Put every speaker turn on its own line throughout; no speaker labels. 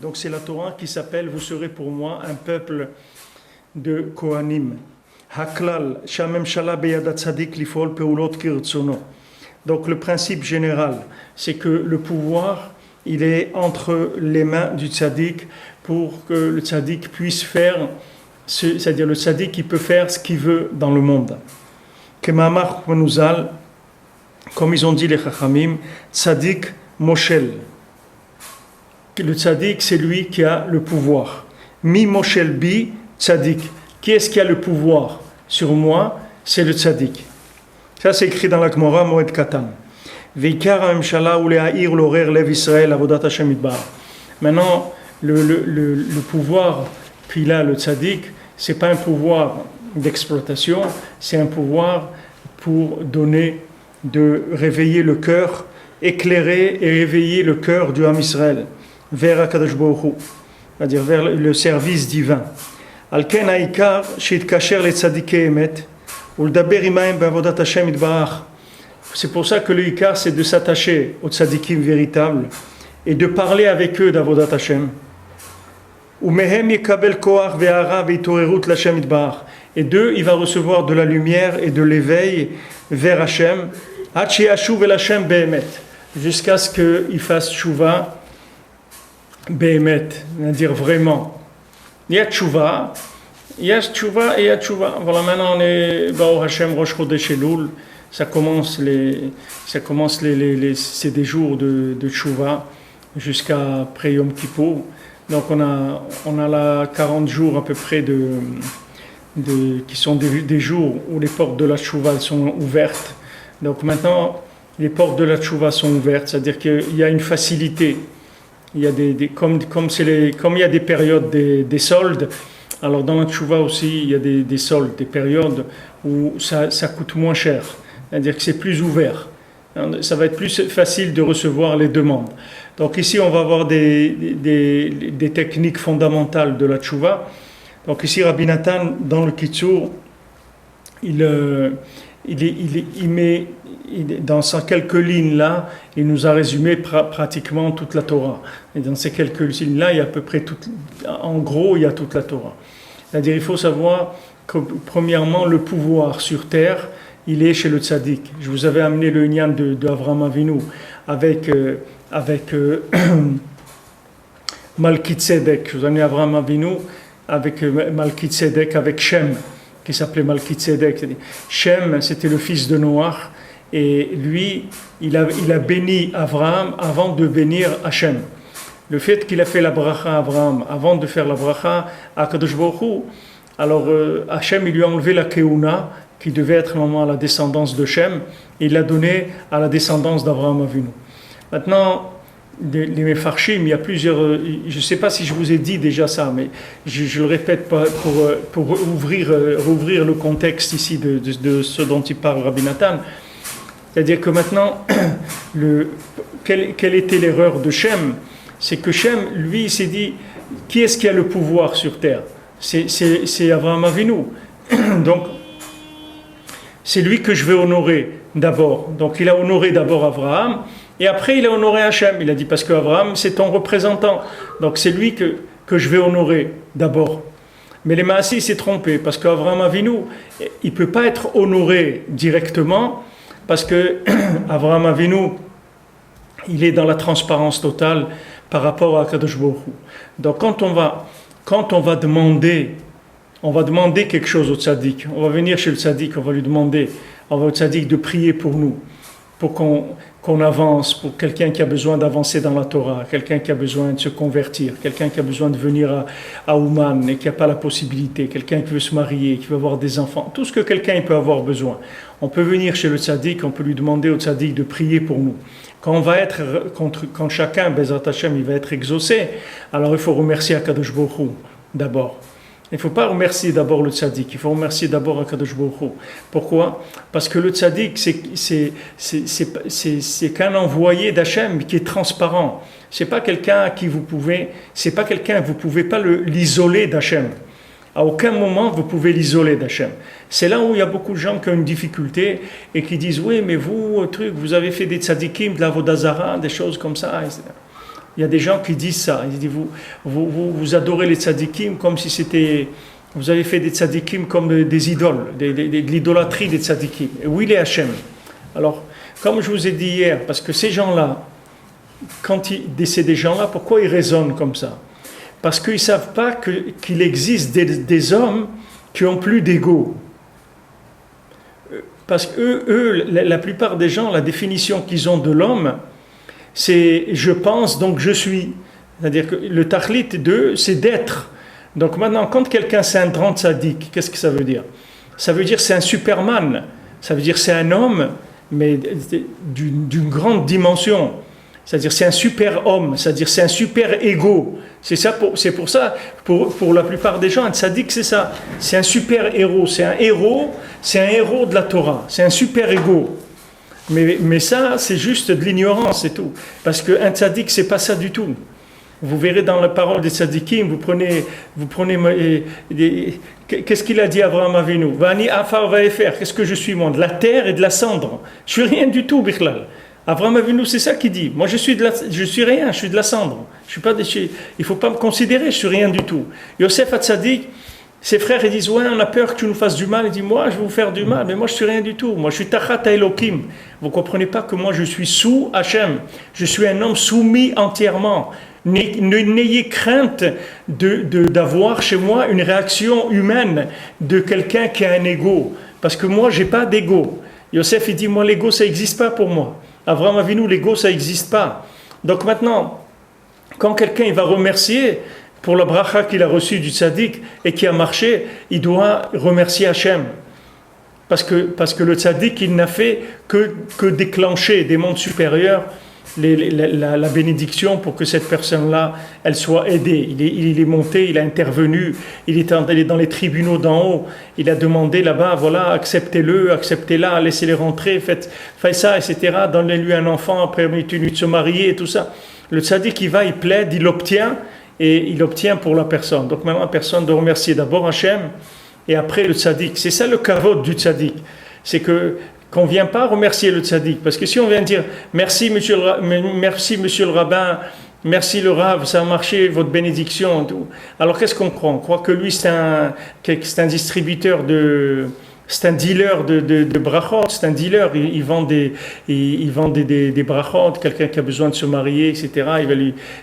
Donc c'est la Torah qui s'appelle vous serez pour moi un peuple de Kohanim. Haklal shamemshala beyadat tzadik lifol peulot kirtsono. Donc le principe général, c'est que le pouvoir, il est entre les mains du tzaddik pour que le tzaddik puisse faire, c'est-à-dire le tzaddik qui peut faire ce qu'il veut dans le monde. Kemamar Manuzal, comme ils ont dit les Chachamim, tzaddik moshel. Le tzaddik, c'est lui qui a le pouvoir. Mi moshel bi tzaddik. Qui est-ce qui a le pouvoir sur moi? C'est le tzaddik. Ça, c'est écrit dans la Gemara Moed Katan. Veikar ha'mshala ou le'ha'ir l'horer lev Israël avodat Hashem idbar. Maintenant, le pouvoir qu'il a, le tzaddik, c'est pas un pouvoir d'exploitation, c'est un pouvoir pour donner, de réveiller le cœur, éclairer et réveiller le cœur du Ham Israël vers HaKadosh Baruch Hu, c'est-à-dire vers le service divin. Al-ken ha'ikar she'itkacher le'tzadikei emet u'ldaber imahem be'avodat Hashem itbarach. C'est pour ça que le ikar, c'est de s'attacher aux tzadikim véritables et de parler avec eux d'avodat Hashem. U'mehem yekabel koach ve'hara ve'torerut l'Hashem itbarach. Et d'eux, il va recevoir de la lumière et de l'éveil vers Hashem, jusqu'à ce qu'il fasse tchouva behemet, c'est-à-dire vraiment. Il y a tchouva et il y a tchouva. Voilà, maintenant on est Baruch Hashem Rosh Chodesh Elul, ça commence c'est des jours de tchouva jusqu'à après Yom Kippour. Donc on a là 40 jours à peu près qui sont des jours où les portes de la tchouva sont ouvertes. Donc maintenant, les portes de la tchouva sont ouvertes, c'est-à-dire qu'il y a une facilité. Il y a comme il y a des périodes des soldes, alors dans la tchouva aussi, il y a des soldes, des périodes où ça coûte moins cher, c'est-à-dire que c'est plus ouvert. Ça va être plus facile de recevoir les demandes. Donc ici, on va avoir des techniques fondamentales de la tchouva. Donc ici, Rabbi Nathan, dans le Kitsour, il met dans ces quelques lignes-là, il nous a résumé pratiquement toute la Torah. Et dans ces quelques lignes-là, il y a à peu près en gros, il y a toute la Torah. C'est-à-dire, il faut savoir que, premièrement, le pouvoir sur terre, il est chez le tzaddik. Je vous avais amené le Inyan de Avraham Avinu avec Malki Tzedek. Je vous ai amené Avraham Avinu avec Malki Tzedek, avec Shem, qui s'appelait Malki Tzedek. Shem, c'était le fils de Noach, et lui, il a béni Avraham avant de bénir Hachem. Le fait qu'il a fait la bracha à Avraham, avant de faire la bracha à Kadosh Baruch Hu, alors Hachem, il lui a enlevé la keuna, qui devait être normalement à la descendance de Shem, et il l'a donné à la descendance d'Avraham Avinu. Maintenant, les Mefarshim, il y a plusieurs. Je ne sais pas si je vous ai dit déjà ça, mais je le répète pour rouvrir le contexte ici de ce dont il parle Rabbi Nathan. C'est-à-dire que maintenant, quelle était l'erreur de Shem? C'est que Shem, lui, il s'est dit qui est-ce qui a le pouvoir sur terre? C'est Avraham Avinu. Donc, c'est lui que je vais honorer d'abord. Donc, il a honoré d'abord Avraham. Et après, il a honoré Hachem. Il a dit, parce qu'Abraham, c'est ton représentant. Donc, c'est lui que je vais honorer d'abord. Mais les Maassis s'est trompé, parce qu'Avraham Avinu, il ne peut pas être honoré directement, parce qu'Avraham Avinu, il est dans la transparence totale par rapport à Kadosh Baruch Hu. Donc, quand on va demander quelque chose au tzaddik, on va venir chez le tzaddik, on va lui demander, on va au tzaddik de prier pour nous, pour qu'on avance, pour quelqu'un qui a besoin d'avancer dans la Torah, quelqu'un qui a besoin de se convertir, quelqu'un qui a besoin de venir à Ouman et qui n'a pas la possibilité, quelqu'un qui veut se marier, qui veut avoir des enfants, tout ce que quelqu'un peut avoir besoin. On peut venir chez le tzaddik, on peut lui demander au tzaddik de prier pour nous. Quand chacun, Bezrat Hashem, il va être exaucé, alors il faut remercier HaKadosh Baruch Hu d'abord. Il ne faut pas remercier d'abord le tzaddik, il faut remercier d'abord HaKadosh Baruch Hu. Pourquoi? Parce que le tzaddik, c'est qu'un envoyé d'Hachem qui est transparent. C'est pas quelqu'un vous pouvez pas l'isoler d'Hachem. À aucun moment vous pouvez l'isoler d'Hachem. C'est là où il y a beaucoup de gens qui ont une difficulté et qui disent oui, mais vous, vous avez fait des tzadikim, de la vodazara, des choses comme ça. Il y a des gens qui disent ça. Ils disent vous adorez les tzadikim comme si c'était. Vous avez fait des tzadikim comme des idoles, de l'idolâtrie des tzadikim. Et où il est Hachem? Alors, comme je vous ai dit hier, parce que ces gens-là, c'est des gens-là, pourquoi ils raisonnent comme ça? Parce qu'ils ne savent pas qu'il existe des hommes qui ont plus d'ego. Parce que la plupart des gens, la définition qu'ils ont de l'homme, c'est je pense, donc je suis. C'est-à-dire que le tachlit d'eux, c'est d'être. Donc maintenant, quand quelqu'un c'est un grand tzaddik, qu'est-ce que ça veut dire? Ça veut dire c'est un superman. Ça veut dire c'est un homme, mais d'une grande dimension. C'est-à-dire c'est un super homme, c'est-à-dire c'est un super ego. C'est pour ça, pour la plupart des gens, un tzaddik c'est ça. C'est un super héros, c'est un héros de la Torah, c'est un super ego. Mais ça, c'est juste de l'ignorance, c'est tout. Parce qu'un tzaddik, c'est pas ça du tout. Vous verrez dans la parole des tzaddikim, vous prenez qu'est-ce qu'il a dit Abraham Avinu? Vani afar vaefer, qu'est-ce que je suis moi? De la terre et de la cendre. Je suis rien du tout, Bichlal. Abraham Avinu, c'est ça qu'il dit. Moi, je suis rien, je suis de la cendre. Je suis pas il ne faut pas me considérer, je suis rien du tout. Yosef Hatzadik, ses frères, ils disent, ouais, on a peur que tu nous fasses du mal. Il dit, moi, je vais vous faire du mal, mais moi, je suis rien du tout. Moi, je suis Tachat Elokim. Vous ne comprenez pas que moi, je suis sous Hachem. Je suis un homme soumis entièrement. N'ayez crainte d'avoir chez moi une réaction humaine de quelqu'un qui a un ego. Parce que moi, je n'ai pas d'ego. Yosef, il dit, moi, l'ego, ça n'existe pas pour moi. Avraham Avinu, l'ego, ça n'existe pas. Donc maintenant, quand quelqu'un il va remercier pour la bracha qu'il a reçue du tzaddik et qui a marché, il doit remercier Hachem. Parce que le tzaddik, il n'a fait que déclencher des mondes supérieurs la bénédiction pour que cette personne-là, elle soit aidée. Il est monté, il a intervenu, il est dans les tribunaux d'en haut, il a demandé là-bas, voilà, acceptez-la, laissez-les rentrer, faites ça, etc. Donnez-lui un enfant, permettez-lui de se marier et tout ça. Le tzaddik, il va, il plaide, il obtient, et il obtient pour la personne. Donc maintenant, la personne doit remercier d'abord Hachem, et après le tzaddik. C'est ça le kavod du tzaddik. C'est qu'on ne vient pas remercier le tzaddik. Parce que si on vient dire merci monsieur le rabbin, merci le rav, ça a marché, votre bénédiction. Tout. Alors qu'est-ce qu'on croit? On croit que lui c'est un distributeur c'est un dealer de brachot, c'est un dealer, il vend des brachot, quelqu'un qui a besoin de se marier, etc.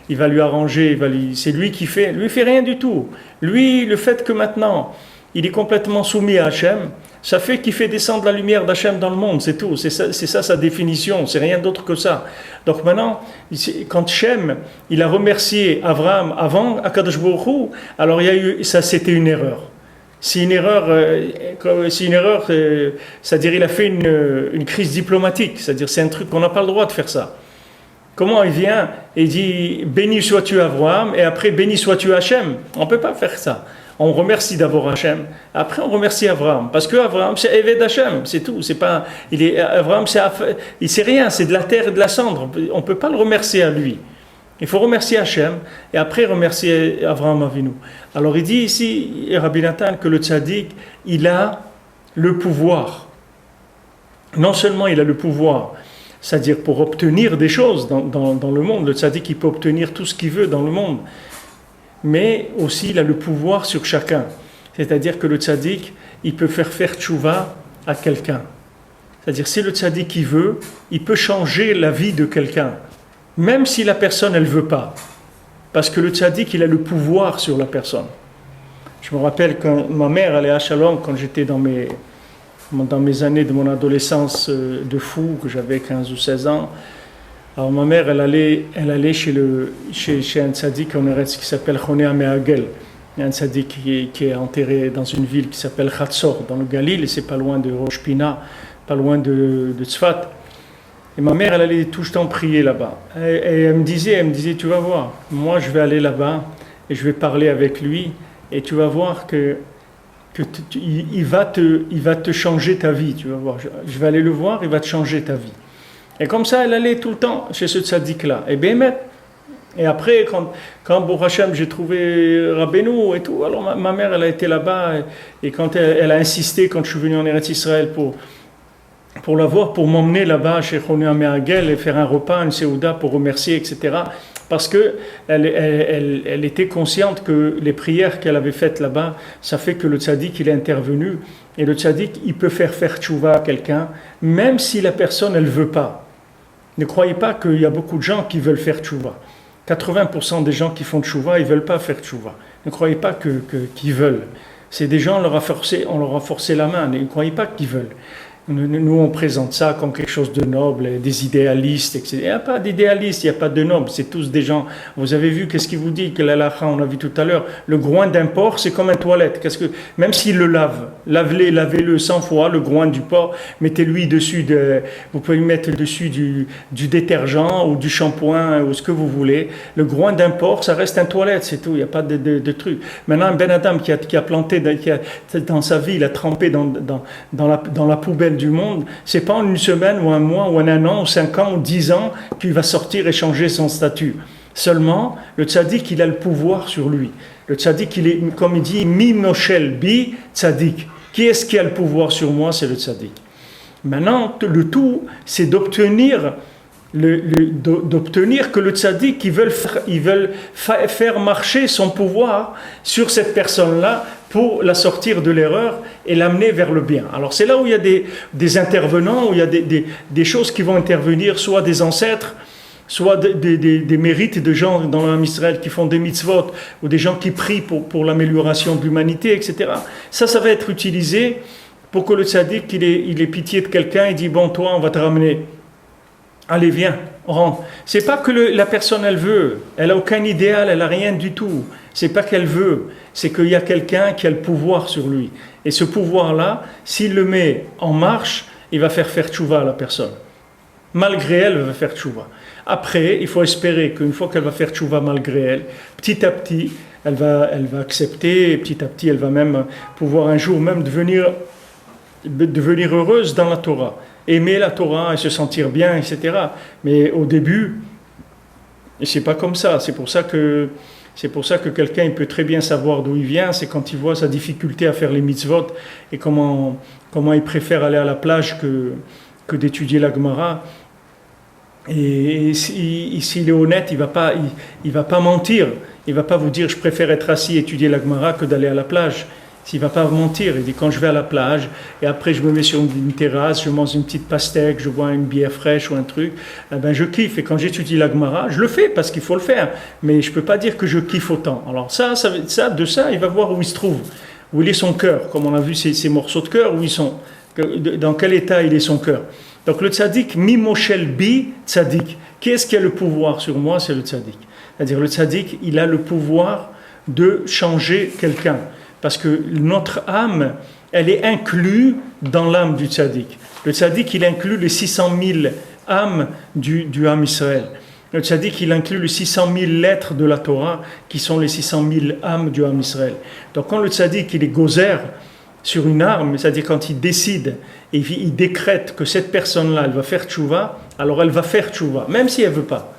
Il va lui arranger, c'est lui qui fait. Lui, il fait rien du tout. Lui, le fait que maintenant, il est complètement soumis à Hachem, ça fait qu'il fait descendre la lumière d'Hachem dans le monde, c'est tout. C'est ça sa définition, c'est rien d'autre que ça. Donc maintenant, quand Shem, il a remercié Abraham avant Akadosh Baruch Hu, alors il y a eu, ça c'était une erreur. C'est une erreur, c'est-à-dire il a fait une crise diplomatique, c'est-à-dire c'est un truc qu'on n'a pas le droit de faire ça. Comment il vient et dit béni sois-tu Abraham et après béni sois-tu Hachem? On ne peut pas faire ça. On remercie d'abord Hachem, après on remercie Abraham, parce que Abraham c'est Eved Hachem, c'est tout. C'est pas, Abraham c'est rien, c'est de la terre et de la cendre. On ne peut pas le remercier à lui. Il faut remercier Hachem et après remercier Avraham Avinu. Alors il dit ici, Rabbi Nathan, que le tzaddik, il a le pouvoir. Non seulement il a le pouvoir, c'est-à-dire pour obtenir des choses dans le monde, le tzaddik il peut obtenir tout ce qu'il veut dans le monde, mais aussi il a le pouvoir sur chacun. C'est-à-dire que le tzaddik, il peut faire tchouva à quelqu'un. C'est-à-dire si le tzaddik il veut, il peut changer la vie de quelqu'un. Même si la personne, elle ne veut pas. Parce que le tzaddik, il a le pouvoir sur la personne. Je me rappelle quand ma mère allait à Shalom, quand j'étais dans mes années de mon adolescence de fou, que j'avais 15 ou 16 ans. Alors ma mère, elle allait chez un tzaddik en Eretz qui s'appelle Chonea Me'agel. Il y a un tzaddik qui est enterré dans une ville qui s'appelle Chatzor, dans le Galil, et c'est pas loin de Rosh Pina, pas loin de Tzfat. Et ma mère, elle allait tout le temps prier là-bas. Et elle me disait, tu vas voir, moi je vais aller là-bas et je vais parler avec lui et tu vas voir il va te changer ta vie, tu vas voir. Je vais aller le voir, il va te changer ta vie. Et comme ça, elle allait tout le temps chez ce tzaddik-là. Et bien, Et après, quand Baruch Hashem, j'ai trouvé Rabbeinu et tout, alors ma mère, elle a été là-bas, et quand elle a insisté, quand je suis venu en Eretz Israël pour la voir, pour m'emmener là-bas chez Chonu Améagel et faire un repas, une séouda pour remercier, etc. Parce qu'elle était consciente que les prières qu'elle avait faites là-bas, ça fait que le tzaddik, il est intervenu. Et le tzaddik, il peut faire tchouva à quelqu'un, même si la personne, elle ne veut pas. Ne croyez pas qu'il y a beaucoup de gens qui veulent faire tchouva. 80% des gens qui font tchouva, ils ne veulent pas faire tchouva. Ne croyez pas qu'ils veulent. C'est des gens, on leur a forcé la main. Ne croyez pas qu'ils veulent. Nous, on présente ça comme quelque chose de noble, des idéalistes, etc. Il n'y a pas d'idéalistes, il n'y a pas de nobles, c'est tous des gens. Vous avez vu, qu'est-ce qu'il vous dit, que l'halakha, on a vu tout à l'heure, le groin d'un porc, c'est comme une toilette. Même s'il le lave, lavez-le 100 fois, le groin du porc, mettez-lui dessus, vous pouvez lui mettre dessus du détergent ou du shampoing ou ce que vous voulez. Le groin d'un porc, ça reste une toilette, c'est tout, il n'y a pas de truc. Maintenant, un Ben Adam qui a planté, dans sa vie, il a trempé dans la poubelle du monde, c'est pas en une semaine ou un mois ou en un an ou 5 ans ou 10 ans qu'il va sortir et changer son statut. Seulement, le tzaddik, il a le pouvoir sur lui. Le tzaddik, il est, comme il dit, mi moshel bi tzaddik. Qui est-ce qui a le pouvoir sur moi? C'est le tzaddik. Maintenant, le tout, c'est d'obtenir que le tzaddik, ils veulent faire marcher son pouvoir sur cette personne-là pour la sortir de l'erreur et l'amener vers le bien. Alors c'est là où il y a des intervenants, où il y a des choses qui vont intervenir, soit des ancêtres, soit des mérites de gens dans l'âme Israël qui font des mitzvot, ou des gens qui prient pour l'amélioration de l'humanité, etc. Ça va être utilisé pour que le tzaddik, il ait pitié de quelqu'un et dit, bon, toi, on va te ramener. Allez, viens, rentre. C'est pas que la personne, elle veut. Elle a aucun idéal, elle a rien du tout. C'est pas qu'elle veut. C'est qu'il y a quelqu'un qui a le pouvoir sur lui. Et ce pouvoir-là, s'il le met en marche, il va faire tchouva à la personne. Malgré elle, elle va faire tchouva. Après, il faut espérer qu'une fois qu'elle va faire tchouva malgré elle, petit à petit, elle va accepter, et petit à petit, elle va même pouvoir un jour même devenir heureuse dans la Torah. Aimer la Torah et se sentir bien, etc. Mais au début, c'est pas comme ça. C'est pour ça que quelqu'un il peut très bien savoir d'où il vient. C'est quand il voit sa difficulté à faire les mitzvot et comment il préfère aller à la plage que d'étudier la Gemara. Et s'il est honnête, il va pas mentir. Il va pas vous dire je préfère être assis et étudier la Gemara que d'aller à la plage. Il ne va pas mentir, il dit quand je vais à la plage et après je me mets sur une terrasse, je mange une petite pastèque, je bois une bière fraîche ou un truc, je kiffe. Et quand j'étudie la Gemara, je le fais parce qu'il faut le faire, mais je ne peux pas dire que je kiffe autant. Alors de ça, il va voir où il se trouve, où il est son cœur, comme on a vu ces morceaux de cœur, où ils sont, dans quel état il est son cœur. Donc le tzaddik, mi moshel bi tzaddik. Qui est-ce qui a le pouvoir sur moi? C'est le tzaddik. C'est-à-dire le tzaddik, il a le pouvoir de changer quelqu'un. Parce que notre âme, elle est inclue dans l'âme du tzaddik. Le tzaddik, il inclut les 600 000 âmes du âme Israël. Le tzaddik, il inclut les 600 000 lettres de la Torah, qui sont les 600 000 âmes du âme Israël. Donc quand le tzaddik, il est gozer sur une âme, c'est-à-dire quand il décide et il décrète que cette personne-là, elle va faire tchouva, alors elle va faire tchouva, même si elle ne veut pas.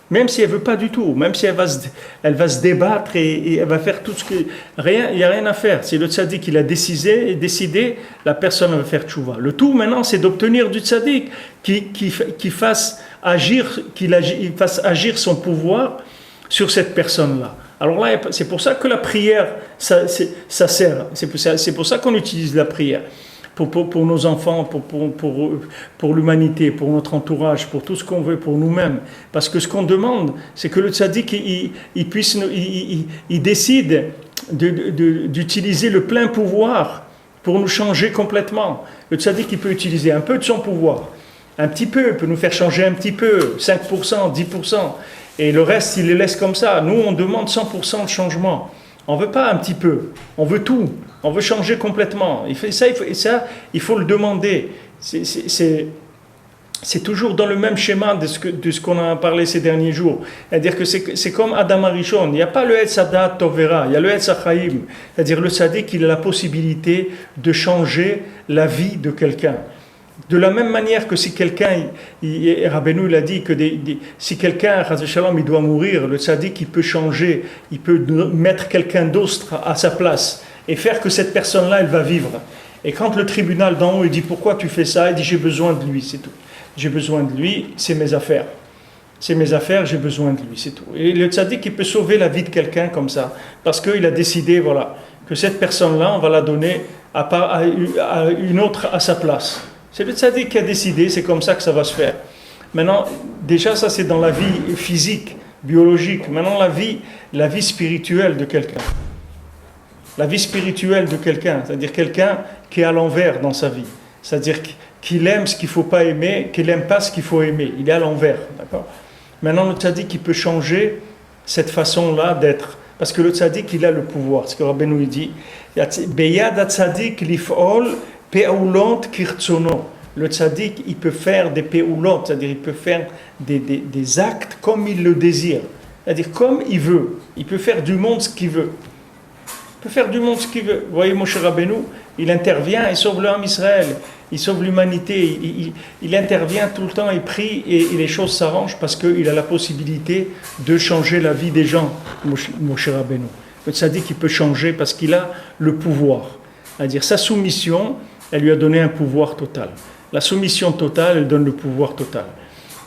Même si elle ne veut pas du tout, même si elle va se débattre et elle va faire tout ce que... Il n'y a rien à faire. C'est le tzaddik qui l'a décidé, la personne va faire tchouva. Le tout maintenant, c'est d'obtenir du tzaddik qui fasse agir son pouvoir sur cette personne-là. Alors là, c'est pour ça que la prière, ça sert. C'est pour ça qu'on utilise la prière. Pour nos enfants, pour l'humanité, pour notre entourage, pour tout ce qu'on veut, pour nous-mêmes. Parce que ce qu'on demande, c'est que le tzaddik, il décide d'utiliser le plein pouvoir pour nous changer complètement. Le tzaddik, il peut utiliser un peu de son pouvoir, un petit peu, il peut nous faire changer un petit peu, 5%, 10%, et le reste, il les laisse comme ça. Nous, on demande 100% de changement. On ne veut pas un petit peu, on veut tout. On veut changer complètement. Il faut le demander. C'est toujours dans le même schéma de ce qu'on a parlé ces derniers jours. C'est-à-dire que c'est comme Adam Arishon. Il n'y a pas le Etz Hadat Tovera, il y a le Etz Hachaim. C'est-à-dire le tzaddik, il a la possibilité de changer la vie de quelqu'un. De la même manière que si quelqu'un, Rabbeinu il a dit que si quelqu'un, il doit mourir, le tzaddik il peut changer, il peut mettre quelqu'un d'autre à sa place et faire que cette personne-là, elle va vivre. Et quand le tribunal d'en haut, il dit pourquoi tu fais ça, il dit j'ai besoin de lui, c'est tout. J'ai besoin de lui, c'est mes affaires. C'est mes affaires, j'ai besoin de lui, c'est tout. Et le tzaddik, il peut sauver la vie de quelqu'un comme ça, parce qu'il a décidé, voilà, que cette personne-là, on va la donner à une autre à sa place. C'est le tzaddik qui a décidé, c'est comme ça que ça va se faire. Maintenant, déjà ça c'est dans la vie physique, biologique. Maintenant la vie spirituelle de quelqu'un. La vie spirituelle de quelqu'un, c'est-à-dire quelqu'un qui est à l'envers dans sa vie. C'est-à-dire qu'il aime ce qu'il ne faut pas aimer, qu'il n'aime pas ce qu'il faut aimer. Il est à l'envers, d'accord ? Maintenant le tzaddik il peut changer cette façon-là d'être. Parce que le tzaddik il a le pouvoir. Ce que Rabbeinu dit, Beyad tzaddik lif'ol pe'ulot kirtsono. Le tzaddik, il peut faire des pe'ulot, c'est-à-dire il peut faire des actes comme il le désire. C'est-à-dire comme il veut. Il peut faire du monde ce qu'il veut. Il peut faire du monde ce qu'il veut. Vous voyez, Moshe Rabbeinu, il intervient, il sauve l'homme Israël, il sauve l'humanité, il intervient tout le temps, il prie et les choses s'arrangent parce qu'il a la possibilité de changer la vie des gens, Moshe Rabbeinu. Le tzaddik, il peut changer parce qu'il a le pouvoir. C'est-à-dire sa soumission, elle lui a donné un pouvoir total. La soumission totale, elle donne le pouvoir total.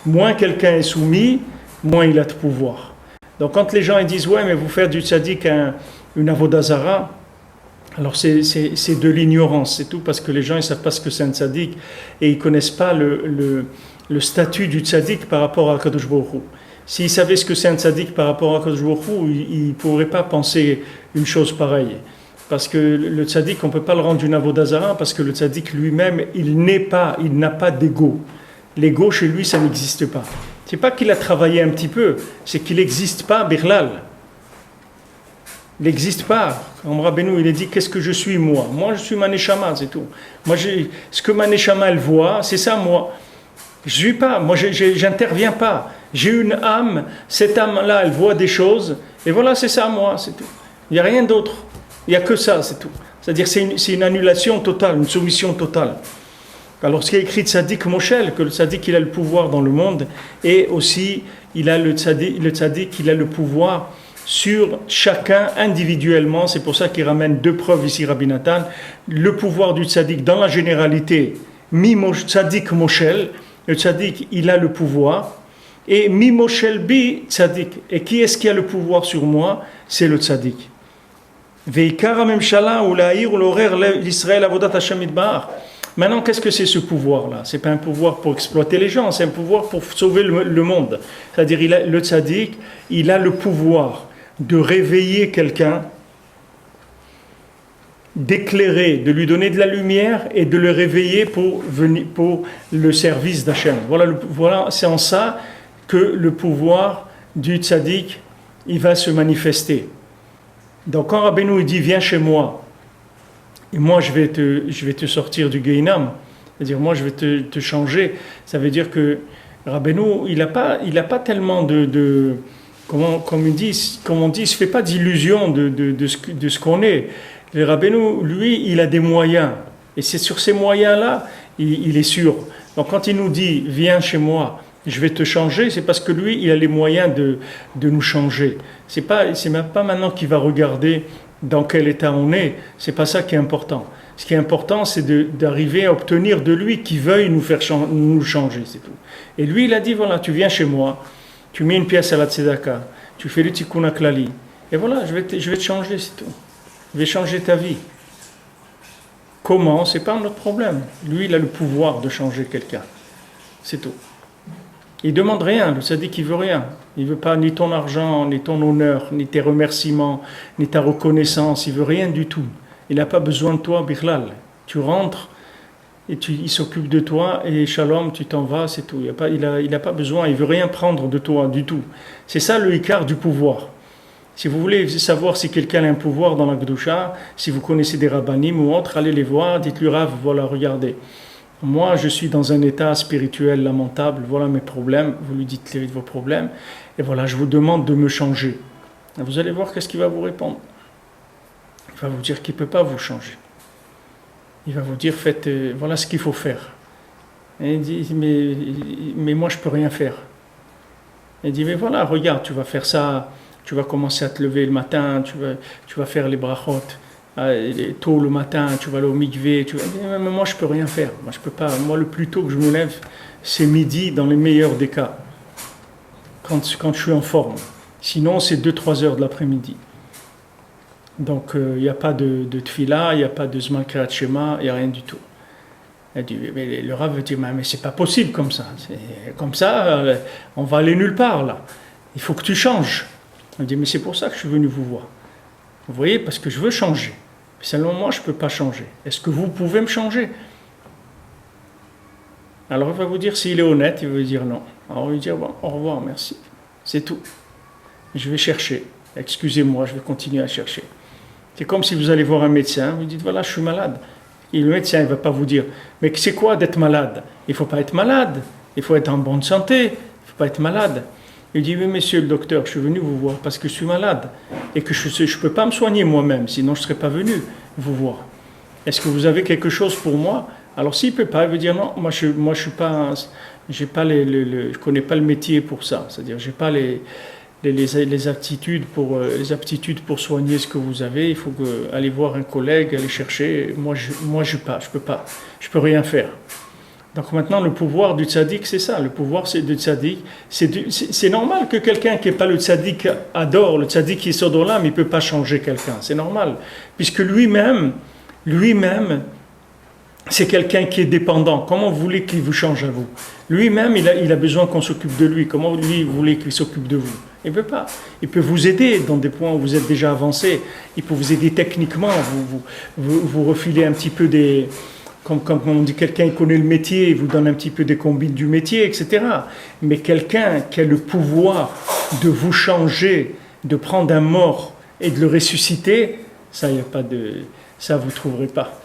Moins quelqu'un est soumis, moins il a de pouvoir. Donc quand les gens ils disent « Ouais, mais vous faites du tzaddik une avodazara », alors c'est de l'ignorance, c'est tout, parce que les gens ils ne savent pas ce que c'est un tzaddik et ils ne connaissent pas le statut du tzaddik par rapport à Kadosh Baruch Hu. S'ils savaient ce que c'est un tzaddik par rapport à Kadosh Baruch Hu, ils ne pourraient pas penser une chose pareille. Parce que le tzaddik, on ne peut pas le rendre une avodazara, parce que le tzaddik lui-même, il n'a pas d'ego. L'ego chez lui, ça n'existe pas. C'est pas qu'il a travaillé un petit peu, c'est qu'il n'existe pas, birlal. Il n'existe pas. Comme Rabbeinu, il a dit, qu'est-ce que je suis moi ? Moi, je suis ma neshama, c'est tout. Moi, ce que ma neshama, elle voit, c'est ça, moi. Je ne suis pas, moi, j'interviens pas. J'ai une âme, cette âme-là, elle voit des choses, et voilà, c'est ça, moi, c'est tout. Il n'y a rien d'autre. Il n'y a que ça, c'est tout. C'est-à-dire c'est une annulation totale, une soumission totale. Alors ce qui est écrit tzaddik Moshel, que le tzaddik il a le pouvoir dans le monde, et aussi le tzaddik il a le pouvoir sur chacun individuellement. C'est pour ça qu'il ramène deux preuves ici, Rabbi Nathan. Le pouvoir du tzaddik dans la généralité, tzaddik Moshel, le tzaddik il a le pouvoir, et mi Moshel bi tzaddik. Et qui est-ce qui a le pouvoir sur moi ? C'est le tzaddik. Maintenant, qu'est-ce que c'est ce pouvoir-là ? Ce n'est pas un pouvoir pour exploiter les gens, c'est un pouvoir pour sauver le monde. C'est-à-dire, le tzaddik, il a le pouvoir de réveiller quelqu'un, d'éclairer, de lui donner de la lumière et de le réveiller pour le service d'Hachem. Voilà, c'est en ça que le pouvoir du tzaddik, il va se manifester. Donc quand Rabbeinu il dit viens chez moi et moi je vais te sortir du Gehinam, c'est-à-dire moi je vais te changer, ça veut dire que Rabbeinu il a pas tellement comme on dit, il se fait pas d'illusion de ce qu'on est. Le Rabbeinu lui il a des moyens et c'est sur ces moyens-là il est sûr. Donc quand il nous dit viens chez moi, je vais te changer, c'est parce que lui, il a les moyens de nous changer. C'est même pas maintenant qu'il va regarder dans quel état on est, c'est pas ça qui est important. Ce qui est important, c'est d'arriver à obtenir de lui qu'il veuille nous changer, c'est tout. Et lui, il a dit, voilà, tu viens chez moi, tu mets une pièce à la tzedaka, tu fais le tikkun haklali, et voilà, je vais te changer, c'est tout. Je vais changer ta vie. Comment ? C'est pas notre problème. Lui, il a le pouvoir de changer quelqu'un. C'est tout. Il ne demande rien, le tzaddik il veut rien. Il ne veut pas ni ton argent, ni ton honneur, ni tes remerciements, ni ta reconnaissance. Il ne veut rien du tout. Il n'a pas besoin de toi, Bichlal. Tu rentres et il s'occupe de toi et shalom, tu t'en vas, c'est tout. Il n'a pas besoin, il ne veut rien prendre de toi du tout. C'est ça le ikar du pouvoir. Si vous voulez savoir si quelqu'un a un pouvoir dans la Gdusha, si vous connaissez des rabbanim ou autres, allez les voir, dites-lui Rav, voilà, regardez. Moi, je suis dans un état spirituel lamentable, voilà mes problèmes, vous lui dites vos problèmes, et voilà, je vous demande de me changer. Et vous allez voir qu'est-ce qu'il va vous répondre. Il va vous dire qu'il ne peut pas vous changer. Il va vous dire, voilà ce qu'il faut faire. Et il dit, mais moi je peux rien faire. Il dit, mais voilà, regarde, tu vas faire ça, tu vas commencer à te lever le matin, tu vas faire les brachot tôt le matin, tu vas aller au mikvé, mais moi je peux rien faire, moi je peux pas, moi le plus tôt que je me lève, c'est midi dans les meilleurs des cas, quand je suis en forme. Sinon c'est 2-3 heures de l'après-midi. Donc il n'y a pas de tfila, il n'y a pas de zman kriyat shema, il n'y a rien du tout. Elle dit, mais le Rav dit, mais c'est pas possible comme ça. Comme ça, on va aller nulle part là. Il faut que tu changes. Elle dit, mais c'est pour ça que je suis venu vous voir. Vous voyez, parce que je veux changer. Selon moi, je ne peux pas changer. Est-ce que vous pouvez me changer? Alors il va vous dire, s'il est honnête, il va vous dire non. Alors il va dire, bon, au revoir, merci. C'est tout. Je vais chercher. Excusez-moi, je vais continuer à chercher. C'est comme si vous allez voir un médecin, vous dites, voilà, je suis malade. Et le médecin ne va pas vous dire, mais c'est quoi d'être malade? Il ne faut pas être malade, il faut être en bonne santé, il ne faut pas être malade. Il dit, oui monsieur le docteur, je suis venu vous voir parce que je suis malade et que je ne peux pas me soigner moi-même, sinon je ne serais pas venu vous voir. Est-ce que vous avez quelque chose pour moi? Alors s'il ne peut pas, il veut dire, non, moi je suis pas, je connais pas le métier pour ça, c'est-à-dire je n'ai pas les aptitudes pour soigner ce que vous avez. Il faut aller voir un collègue, aller chercher. Moi je peux rien faire. Donc maintenant le pouvoir du tzaddik c'est ça. Le pouvoir c'est du tzaddik. C'est normal que quelqu'un qui n'est pas le tzaddik adore le tzaddik qui est sur d'olam, il peut pas changer quelqu'un. C'est normal puisque lui-même c'est quelqu'un qui est dépendant. Comment vous voulez qu'il vous change à vous? Lui-même, il a besoin qu'on s'occupe de lui. Comment lui, vous voulez qu'il s'occupe de vous? Il ne peut pas. Il peut vous aider dans des points où vous êtes déjà avancé. Il peut vous aider techniquement. Vous refilez un petit peu des... Comme on dit, quelqu'un qui connaît le métier, il vous donne un petit peu des combines du métier, etc. Mais quelqu'un qui a le pouvoir de vous changer, de prendre un mort et de le ressusciter, ça, vous ne trouverez pas.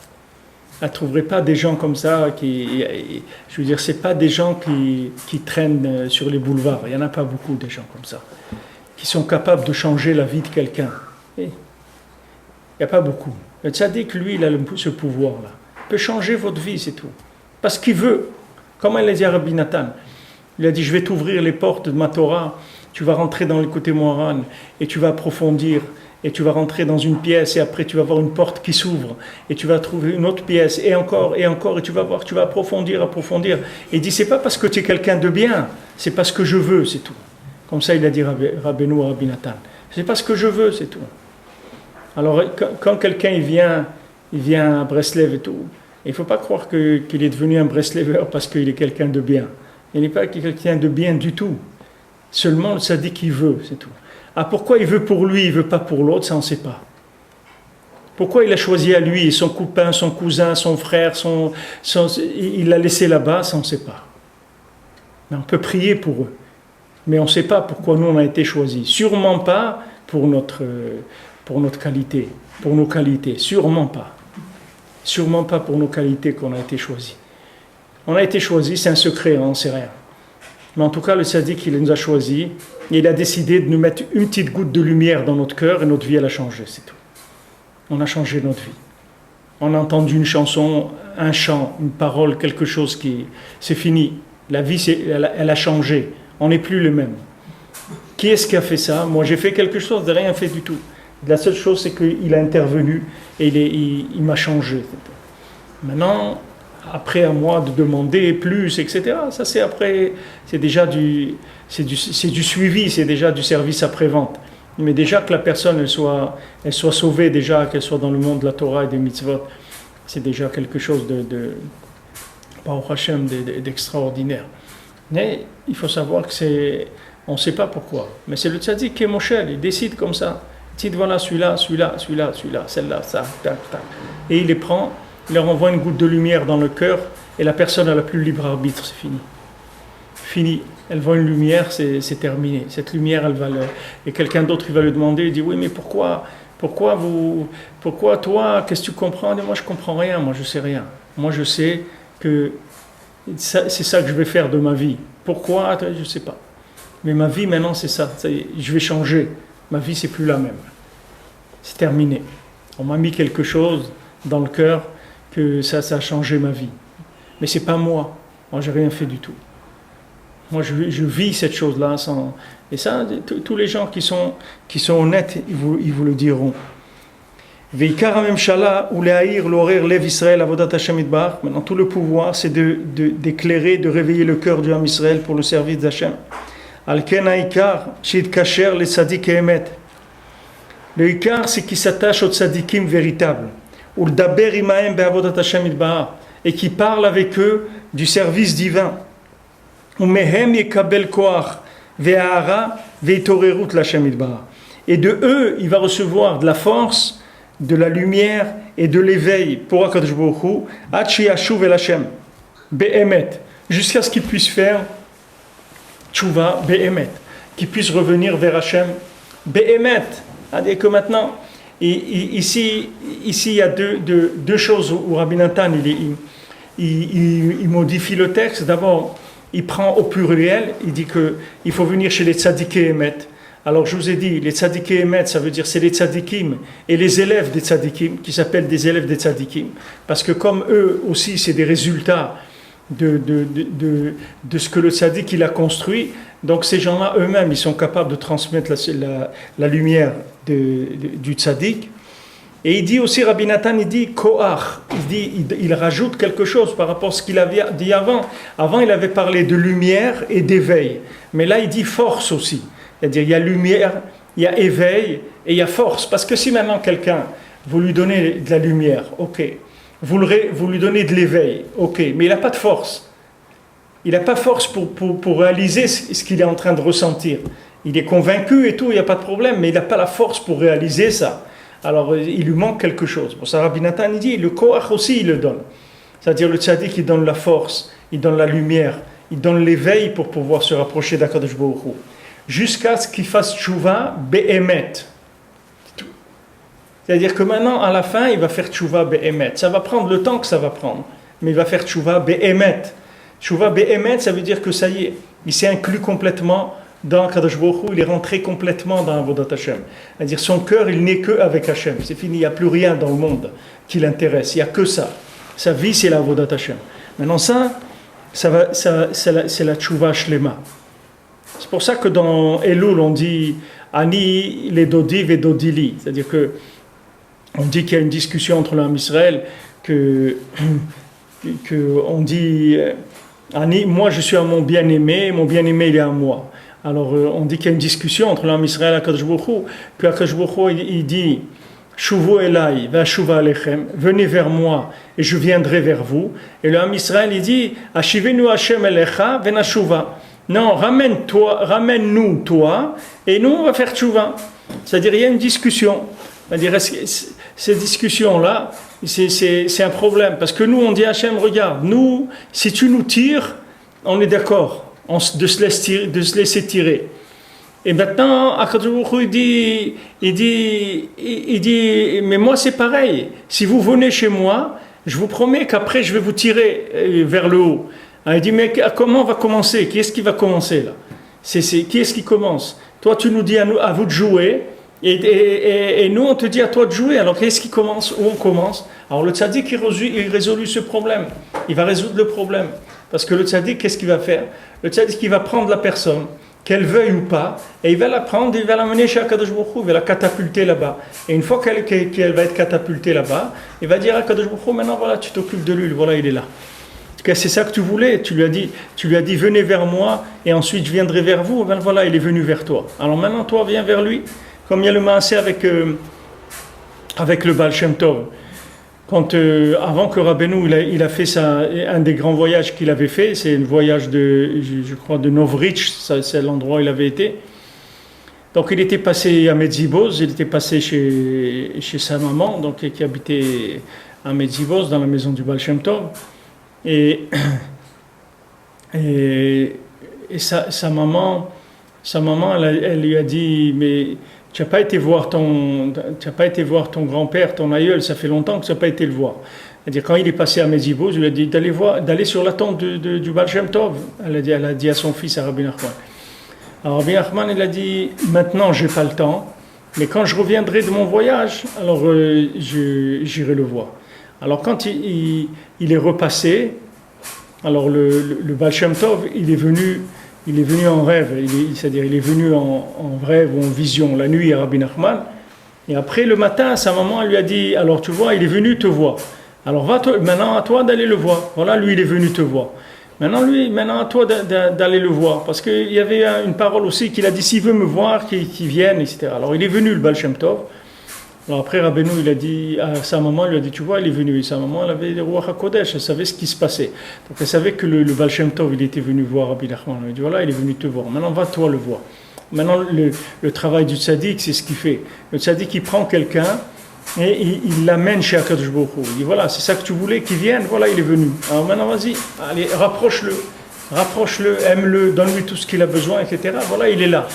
Vous ne trouverez pas des gens comme ça je veux dire, c'est pas des gens qui traînent sur les boulevards. Il n'y en a pas beaucoup des gens comme ça, qui sont capables de changer la vie de quelqu'un. Il n'y a pas beaucoup. Le tzaddik, lui, il a ce pouvoir-là. Il peut changer votre vie, c'est tout. Parce qu'il veut. Comme il a dit à Rabbi Nathan, il a dit, je vais t'ouvrir les portes de ma Torah, tu vas rentrer dans le côté Moharan, et tu vas approfondir, et tu vas rentrer dans une pièce, et après tu vas voir une porte qui s'ouvre, et tu vas trouver une autre pièce, et encore, et tu vas voir, tu vas approfondir. Et il dit, c'est pas parce que tu es quelqu'un de bien, c'est parce que je veux, c'est tout. Comme ça, il a dit Rabbeinu à Rabbi Nathan. C'est parce que je veux, c'est tout. Alors, quand quelqu'un il vient à Breslev et tout, il ne faut pas croire qu'il est devenu un Breslever parce qu'il est quelqu'un de bien. Il n'est pas quelqu'un de bien du tout. Seulement, ça dit qu'il veut, c'est tout. Ah, pourquoi il veut pour lui, il ne veut pas pour l'autre, ça on ne sait pas. Pourquoi il a choisi à lui, son copain, son cousin, son frère, il l'a laissé là-bas, ça on ne sait pas. Mais on peut prier pour eux. Mais on ne sait pas pourquoi nous on a été choisis. Sûrement pas pour notre qualité, pour nos qualités. Sûrement pas. Sûrement pas pour nos qualités qu'on a été choisis. On a été choisis, c'est un secret, on ne sait rien. Mais en tout cas, le tzaddik, il nous a choisis, et il a décidé de nous mettre une petite goutte de lumière dans notre cœur, et notre vie, elle a changé, c'est tout. On a changé notre vie. On a entendu une chanson, un chant, une parole, quelque chose c'est fini. La vie, elle a changé. On n'est plus le même. Qui est-ce qui a fait ça? Moi, j'ai fait quelque chose, de rien fait du tout. La seule chose, c'est qu'il a intervenu, et il m'a changé. Maintenant, après à moi de demander plus, etc. Ça c'est après, c'est déjà du suivi, c'est déjà du service après-vente. Mais déjà que la personne elle soit sauvée, déjà qu'elle soit dans le monde de la Torah et des mitzvot, c'est déjà quelque chose Baruch Hashem, d'extraordinaire. Mais il faut savoir que on ne sait pas pourquoi. Mais c'est le tzaddik qui est Moshel, il décide comme ça. Il dit voilà celui-là, celle-là, ça, tac, tac. Et il les prend. Il leur envoie une goutte de lumière dans le cœur et la personne n'a plus libre arbitre, c'est fini. Fini. Elle voit une lumière, c'est terminé. Cette lumière, et quelqu'un d'autre, il va lui demander, il dit oui, mais pourquoi toi, qu'est-ce que tu comprends? Il dit, moi je comprends rien, moi je sais rien. Moi je sais que c'est ça que je vais faire de ma vie. Pourquoi? Je ne sais pas. Mais ma vie maintenant c'est ça. Je vais changer. Ma vie c'est plus la même. C'est terminé. On m'a mis quelque chose dans le cœur que ça a changé ma vie. Mais c'est pas moi. Moi, j'ai rien fait du tout. Moi, je vis cette chose-là. Et ça, tous les gens qui sont honnêtes, ils vous le diront. Veikar hamemshala ou le'aïr l'orer lev Israël avodat Hashem itbarach. Maintenant, tout le pouvoir, c'est d'éclairer, de réveiller le cœur du Ham Israël pour le service d'Hashem. Al ken ha'ikar sheitkacher le tzadik emet. Le ikar, c'est qui s'attache aux tzadikim véritables. Ou le daber imahem be'avodat Hashem itbarach. Et qui parle avec eux du service divin. Ou mehem yekabel koach ve'ahara ve'torerut l'Hashem itbarach. Et de eux, il va recevoir de la force, de la lumière et de l'éveil pour Akadosh Baruch Hu, ad sheyashuv el Hashem be'emet, jusqu'à ce qu'il puisse faire tchouva be'emet, qu'il puisse revenir vers Hashem be'emet. C'est-à-dire que maintenant, ici il y a deux choses où Rabbi Nathan il modifie le texte. D'abord, il prend au pluriel, il dit qu'il faut venir chez les tzadikei emet. Alors je vous ai dit, les tzadikei emet, ça veut dire c'est les tzadikim et les élèves des tzadikim, qui s'appellent des élèves des tzadikim, parce que comme eux aussi c'est des résultats de ce que le tzadik il a construit, donc ces gens-là eux-mêmes ils sont capables de transmettre la lumière du tzadik. Et il dit aussi, Rabbi Nathan, il dit koach, il rajoute quelque chose par rapport à ce qu'il avait dit avant. Avant il avait parlé de lumière et d'éveil, mais là il dit force aussi. C'est-à-dire, il y a lumière, il y a éveil et il y a force. Parce que si maintenant quelqu'un, vous lui donnez de la lumière, ok, vous lui donnez de l'éveil, ok, mais il n'a pas de force. Il n'a pas de force pour réaliser ce qu'il est en train de ressentir. Il est convaincu et tout, il n'y a pas de problème, mais il n'a pas la force pour réaliser ça. Alors, il lui manque quelque chose. Pour ça, Rabbi Nathan, il dit, le koach aussi, il le donne. C'est-à-dire, le tzaddik, il donne la force, il donne la lumière, il donne l'éveil pour pouvoir se rapprocher d'Akadosh Baruch Hu. Jusqu'à ce qu'il fasse tchouva be'emet. C'est-à-dire que maintenant, à la fin, il va faire tchouva be'emet. Ça va prendre le temps que ça va prendre, mais il va faire tchouva be'emet. Tchouva be'emet, ça veut dire que ça y est, il s'est inclus complètement dans Kadosh Baruch Hu, il est rentré complètement dans Avodat Hashem. C'est-à-dire son cœur, il n'est que avec Hashem. C'est fini, il n'y a plus rien dans le monde qui l'intéresse, il n'y a que ça. Sa vie, c'est la Avodat Hashem. Maintenant c'est la tchouva shlema. C'est pour ça que dans Elul, on dit Ani les dodiv et dodili. C'est-à-dire que on dit qu'il y a une discussion entre l'homme Israël, que on dit Ani, moi je suis à mon bien-aimé il est à moi. Alors on dit qu'il y a une discussion entre l'homme Israël et Akadosh Baruch Hu, que Akadosh Baruch Hu il dit Shuvu elai ve'ashuva alechem, venez vers moi et je viendrai vers vous. Et l'homme Israël il dit Ashivenu Hashem elecha ve'nashuva. Non, ramène-nous toi, et nous on va faire tchouva. C'est-à-dire il y a une discussion. C'est-à-dire ces discussions-là, c'est un problème. Parce que nous on dit à Hachem, regarde, nous, si tu nous tires, on est d'accord de se laisser tirer. Et maintenant, Akadosh Baruch Hu il dit, mais moi c'est pareil. Si vous venez chez moi, je vous promets qu'après je vais vous tirer vers le haut. Il dit, mais comment on va commencer? Qui est-ce qui va commencer là? Qui est-ce qui commence? Toi, tu nous dis à vous de jouer, et nous, on te dit à toi de jouer. Alors, qui est-ce qui commence? Où on commence? Alors, le tzaddik, il résout ce problème. Il va résoudre le problème. Parce que le tzaddik, qu'est-ce qu'il va faire? Le tzaddik, il va prendre la personne, qu'elle veuille ou pas, et il va la prendre, il va l'amener chez Akadosh Baruch Hu, il va la catapulter là-bas. Et une fois qu'elle va être catapultée là-bas, il va dire à Akadosh Baruch Hu, maintenant, voilà, tu t'occupes de lui, voilà, il est là. C'est ça que tu voulais, tu lui as dit venez vers moi et ensuite je viendrai vers vous. Ben voilà, il est venu vers toi. Alors maintenant toi viens vers lui, comme il y a le maaseh avec le Baal Shem Tov. Avant que Rabbeinu il a fait un des grands voyages qu'il avait fait, c'est le voyage je crois de Novritch, c'est l'endroit où il avait été. Donc il était passé à Metziboz, il était passé chez sa maman, donc qui habitait à Metziboz dans la maison du Baal Shem Tov. Et sa maman, elle lui a dit, mais tu n'as pas été voir ton grand-père, ton aïeul, ça fait longtemps que tu n'as pas été le voir. C'est-à-dire quand il est passé à Metziboz, il lui a dit d'aller sur la tombe du Baal Shem Tov. Elle a dit à son fils, à Rabbi Nachman. Alors Rabbi Nachman, il a dit, maintenant j'ai pas le temps, mais quand je reviendrai de mon voyage, alors j'irai le voir. Alors quand il est repassé, Alors le Baal Shem Tov, il est venu en rêve, c'est-à-dire il est venu en rêve ou en vision la nuit à Rabbi Nachman. Et après le matin, sa maman lui a dit, alors tu vois, il est venu te voir. Alors maintenant à toi d'aller le voir. Voilà, lui il est venu te voir. Maintenant à toi d'aller le voir. Parce qu'il y avait une parole aussi qu'il a dit, s'il veut me voir, qu'il vienne, etc. Alors il est venu le Baal Shem Tov. Alors après Rabbeinu, il a dit à sa maman, il lui a dit, tu vois, il est venu. Et sa maman, elle avait le Ruach HaKodesh, elle savait ce qui se passait. Donc elle savait que le Baal Shem Tov, il était venu voir Rabbi Nachman. Elle lui a dit, voilà, il est venu te voir. Maintenant, va toi le voir. Maintenant, le travail du tzaddik, c'est ce qu'il fait. Le tzaddik, il prend quelqu'un et il l'amène chez Akadosh Baruch Hu. Il dit, voilà, c'est ça que tu voulais qu'il vienne, voilà, il est venu. Alors maintenant, vas-y, allez, rapproche-le, aime-le, donne-lui tout ce qu'il a besoin, etc. Voilà, il est là.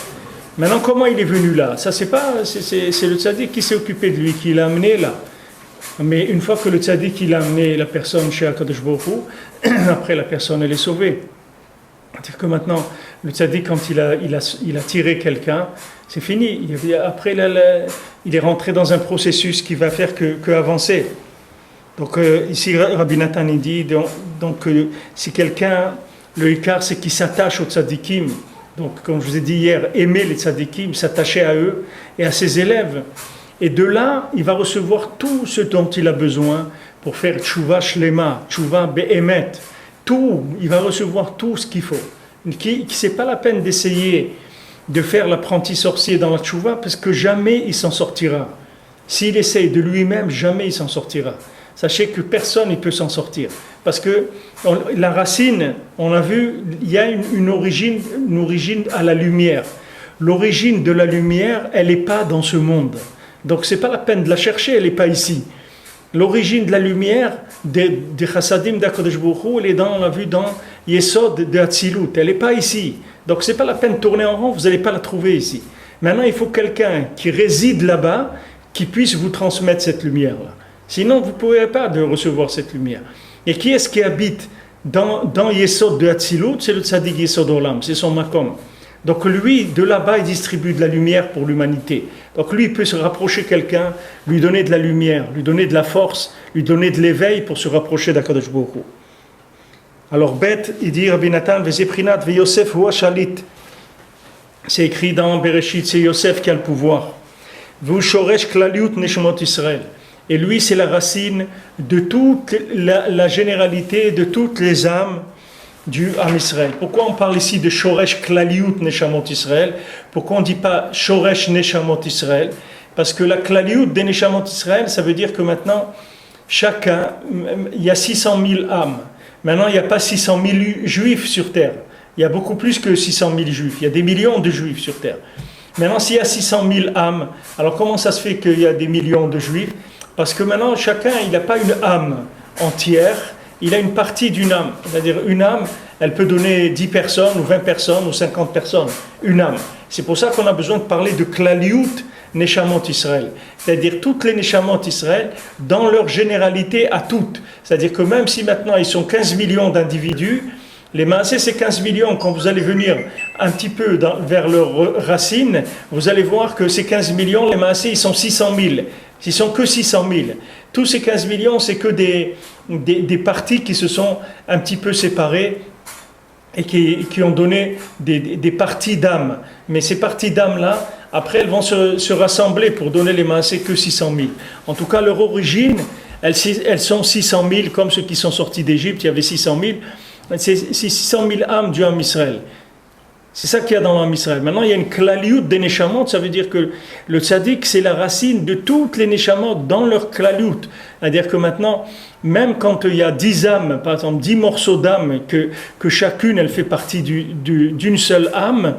Maintenant, comment il est venu là? Ça, c'est le tzaddik qui s'est occupé de lui, qui l'a amené là. Mais une fois que le tzaddik, il a amené la personne chez Akadosh Baruch Hu, après la personne, elle est sauvée. C'est-à-dire que maintenant, le tzaddik, quand il a tiré quelqu'un, c'est fini. Après, il est rentré dans un processus qui va faire que avancer. Donc ici, Rabbi Nathan il dit, si quelqu'un, le ikar, c'est qu'il s'attache aux tzaddikim. Donc, comme je vous ai dit hier, aimer les tzaddikim, s'attacher à eux et à ses élèves. Et de là, il va recevoir tout ce dont il a besoin pour faire tchouva shlema, tchouva be'emet. Tout, il va recevoir tout ce qu'il faut. C'est pas la peine d'essayer de faire l'apprenti sorcier dans la tchouva parce que jamais il s'en sortira. S'il essaye de lui-même, jamais il s'en sortira. Sachez que personne ne peut s'en sortir. Parce que la racine, on a vu, il y a une origine à la lumière. L'origine de la lumière, elle n'est pas dans ce monde. Donc ce n'est pas la peine de la chercher, elle n'est pas ici. L'origine de la lumière des chassadim d'Akadosh Baruch Hu, elle est on l'a vu dans Yesod de Hatzilut, elle n'est pas ici. Donc ce n'est pas la peine de tourner en rond, vous n'allez pas la trouver ici. Maintenant, il faut quelqu'un qui réside là-bas, qui puisse vous transmettre cette lumière-là. Sinon, vous ne pouvez pas recevoir cette lumière. Et qui est-ce qui habite dans Yesod de Hatzilut? C'est le tzaddik Yesod Olam, c'est son makom. Donc lui, de là-bas, il distribue de la lumière pour l'humanité. Donc lui, il peut se rapprocher quelqu'un, lui donner de la lumière, lui donner de la force, lui donner de l'éveil pour se rapprocher d'Akadosh Baruch Hu. Alors bête, il dit Rabbi Nathan, Vezeprinat ve Yosef hu shalit. C'est écrit dans Bereshit, c'est Yosef qui a le pouvoir. Vu shoresh klaliut neshmot Israël. Et lui, c'est la racine de toute la généralité, de toutes les âmes du Am Israël. Pourquoi on parle ici de Shoresh Klaliut Neshamot Israël? Pourquoi on ne dit pas Shoresh Neshamot Israël? Parce que la Klaliut des Neshamot Israël, ça veut dire que maintenant, chacun, il y a 600 000 âmes. Maintenant, il n'y a pas 600 000 juifs sur terre. Il y a beaucoup plus que 600 000 juifs. Il y a des millions de juifs sur terre. Maintenant, s'il y a 600 000 âmes, alors comment ça se fait qu'il y a des millions de juifs? Parce que maintenant, chacun, il n'a pas une âme entière, il a une partie d'une âme. C'est-à-dire, une âme, elle peut donner 10 personnes, ou 20 personnes, ou 50 personnes. Une âme. C'est pour ça qu'on a besoin de parler de Klaliut Neshamot Israël. C'est-à-dire, toutes les Neshamot Israël, dans leur généralité à toutes. C'est-à-dire que même si maintenant, ils sont 15 millions d'individus, les Maasé, c'est 15 millions. Quand vous allez venir un petit peu vers leurs racines, vous allez voir que ces 15 millions, les Maasé, ils sont 600 000. Ils sont que 600 000. Tous ces 15 millions, c'est que des parties qui se sont un petit peu séparées et qui ont donné des parties d'âme. Mais ces parties d'âme-là, après, elles vont se rassembler pour donner les Maasé que 600 000. En tout cas, leur origine, elles sont 600 000, comme ceux qui sont sortis d'Égypte, il y avait 600 000. C'est 600 000 âmes du Am Israël. C'est ça qu'il y a dans l'Am Israël. Maintenant, il y a une klaliut des neshamot, ça veut dire que le tzaddik, c'est la racine de toutes les neshamot dans leur klaliut. C'est-à-dire que maintenant, même quand il y a 10 âmes, par exemple 10 morceaux d'âme, que chacune, elle fait partie d'une seule âme,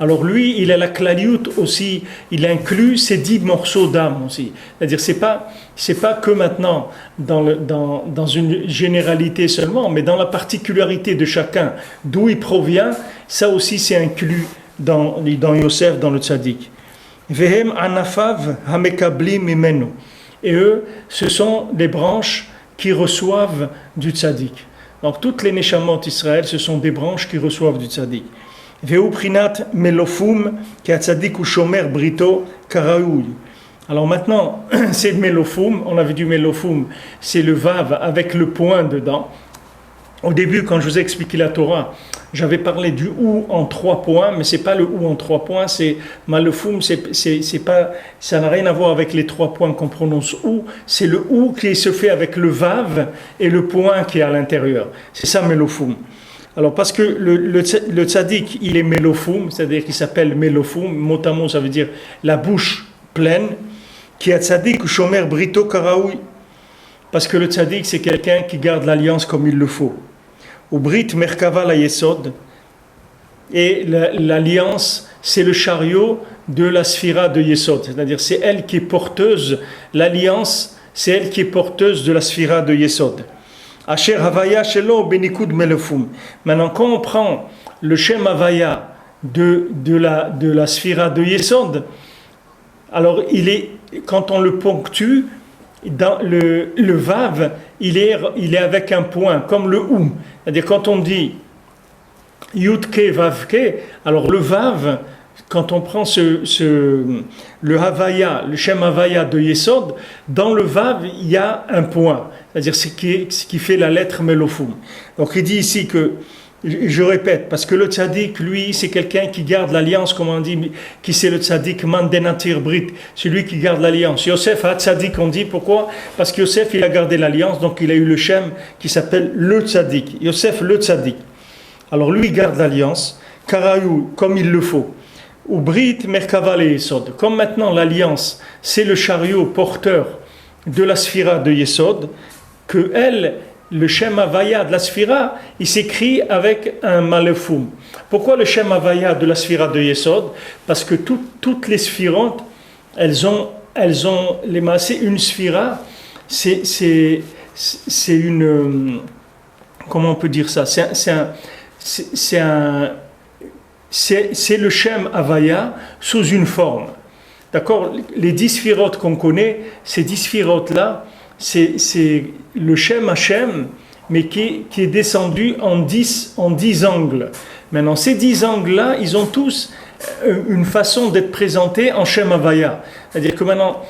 alors lui, il a la klaliut aussi, il inclut ces 10 morceaux d'âme aussi. C'est-à-dire, c'est pas que maintenant dans une généralité seulement, mais dans la particularité de chacun, d'où il provient, ça aussi c'est inclus dans Yosef, dans le tzaddik. Vehem anafav hamekabli mimenu. Et eux, ce sont des branches qui reçoivent du tzaddik. Donc toutes les neshamot Israël, ce sont des branches qui reçoivent du tzaddik. Veu prinat melofum ki tzaddik u shomer brito karaoui. Alors maintenant, c'est melofum, on avait du melofum, c'est le vav avec le point dedans. Au début, quand je vous ai expliqué la Torah, j'avais parlé du ou en 3 points, mais c'est pas le ou en 3 points, c'est malefum, c'est pas, ça n'a rien à voir avec les 3 points qu'on prononce ou, c'est le ou qui se fait avec le vav et le point qui est à l'intérieur. C'est ça melofum. Alors parce que le tzaddik, il est melofum, c'est-à-dire qu'il s'appelle melofum, mot à mot ça veut dire la bouche pleine, qui a tzaddik ou shomer brito karaoui. Parce que le tzaddik, c'est quelqu'un qui garde l'alliance comme il le faut. Ou brit merkava la yesod. Et l'alliance, c'est le chariot de la sphira de Yesod. C'est-à-dire, c'est elle qui est porteuse, l'alliance, c'est elle qui est porteuse de la sphira de Yesod. Asher havaya shelo benikud melefum. Maintenant, quand on prend le shem havaya de la sphira de Yesod, alors quand on le ponctue, dans le vav, il est avec un point, comme le ou. C'est-à-dire quand on dit yudke vavke, alors le vav, quand on prend le havaya, le shem havaya de Yesod, dans le vav, il y a un point. C'est-à-dire ce qui fait la lettre melofum. Donc il dit ici que, je répète, parce que le tzaddik, lui, c'est quelqu'un qui garde l'alliance, comme on dit, qui c'est le tzaddik, man denatir brit, celui qui garde l'alliance. Yosef a tzaddik, on dit, pourquoi? Parce que Yosef, il a gardé l'alliance, donc il a eu le shem qui s'appelle le tzaddik. Yosef, le tzaddik. Alors lui, il garde l'alliance, karayou, comme il le faut. Ou brit, merkava le yesod. Comme maintenant l'alliance, c'est le chariot porteur de la sphira de Yesod, que elle, le Shem Havaya de la Sphira, il s'écrit avec un malefum. Pourquoi le Shem Havaya de la Sphira de Yesod? Parce que toutes les sphirotes, elles ont les massés, une Sphira, c'est une, comment on peut dire ça? C'est le Shem Havaya sous une forme. D'accord? Les 10 sphirotes qu'on connaît, ces 10 sphirotes-là, c'est le Shem Hashem, mais qui est descendu en 10 angles. Maintenant, ces 10 angles-là, ils ont tous une façon d'être présentés en Shem Havaya. C'est-à-dire que maintenant,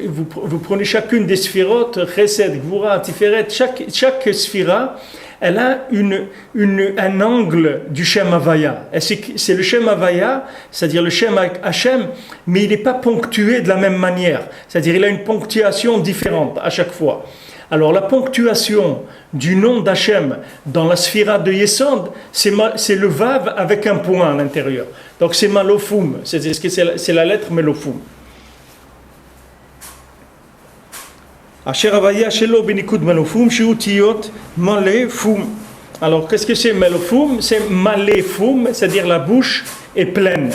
vous prenez chacune des sphirotes, Chesed, Gvura, Tiferet, chaque sphira, elle a un angle du Shem Havaya. C'est le Shem Havaya, c'est-à-dire le Shem Hashem, mais il n'est pas ponctué de la même manière. C'est-à-dire il a une ponctuation différente à chaque fois. Alors la ponctuation du nom d'Hachem dans la sphira de Yesod, c'est le Vav avec un point à l'intérieur. Donc c'est Malofum, c'est la lettre Melofum. Asher Havaya shelo benikud melofum shiutiyot malefum. Alors qu'est-ce que c'est melofum? C'est malefum, c'est-à-dire la bouche est pleine.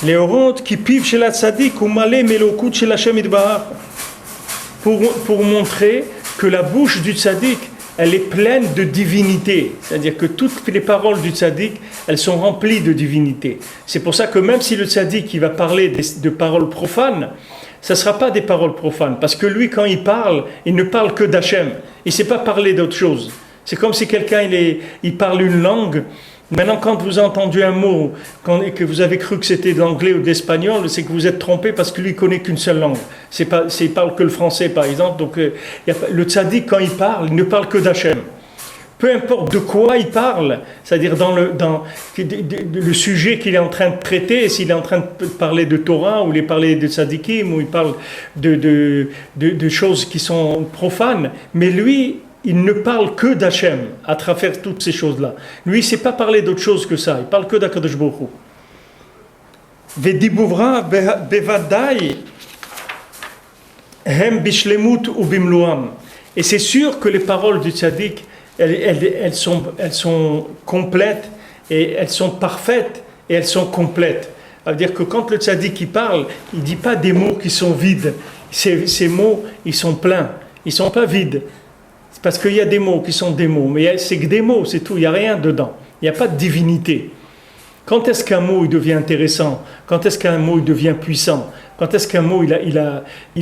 Les orontes qui pivent chez la tzaddik ou malé melokut chez la Shemidbar. Pour montrer que la bouche du tzaddik, elle est pleine de divinité. C'est-à-dire que toutes les paroles du tzaddik, elles sont remplies de divinité. C'est pour ça que même si le tzaddik il va parler de paroles profanes, ça ne sera pas des paroles profanes. Parce que lui, quand il parle, il ne parle que d'Hachem. Il ne sait pas parler d'autre chose. C'est comme si quelqu'un il parle une langue. Maintenant, quand vous avez entendu un mot et que vous avez cru que c'était de l'anglais ou de l'espagnol, c'est que vous êtes trompé parce que lui, il ne connaît qu'une seule langue. Il ne parle que le français, par exemple. Donc, le tzaddik, quand il ne parle que d'Hachem. Peu importe de quoi il parle, c'est-à-dire dans le sujet qu'il est en train de traiter, s'il est en train de parler de Torah, ou il parle de tzaddikim, ou il parle de choses qui sont profanes, mais lui, il ne parle que d'Hachem à travers toutes ces choses-là. Lui, il ne sait pas parler d'autre chose que ça, il parle que d'Akadosh Baruch Hu. Vedibouvra bevadai hem bishlemut ou bimloam. Et c'est sûr que les paroles du tzaddik, elles sont complètes, et elles sont parfaites, et elles sont complètes. Ça veut dire que quand le tzaddik il parle, il ne dit pas des mots qui sont vides. Ces mots, ils sont pleins, ils ne sont pas vides. C'est parce qu'il y a des mots qui sont des mots, mais c'est que des mots, c'est tout, il n'y a rien dedans. Il n'y a pas de divinité. Quand est-ce qu'un mot il devient intéressant? Quand est-ce qu'un mot il devient puissant? Quand est-ce qu'un mot il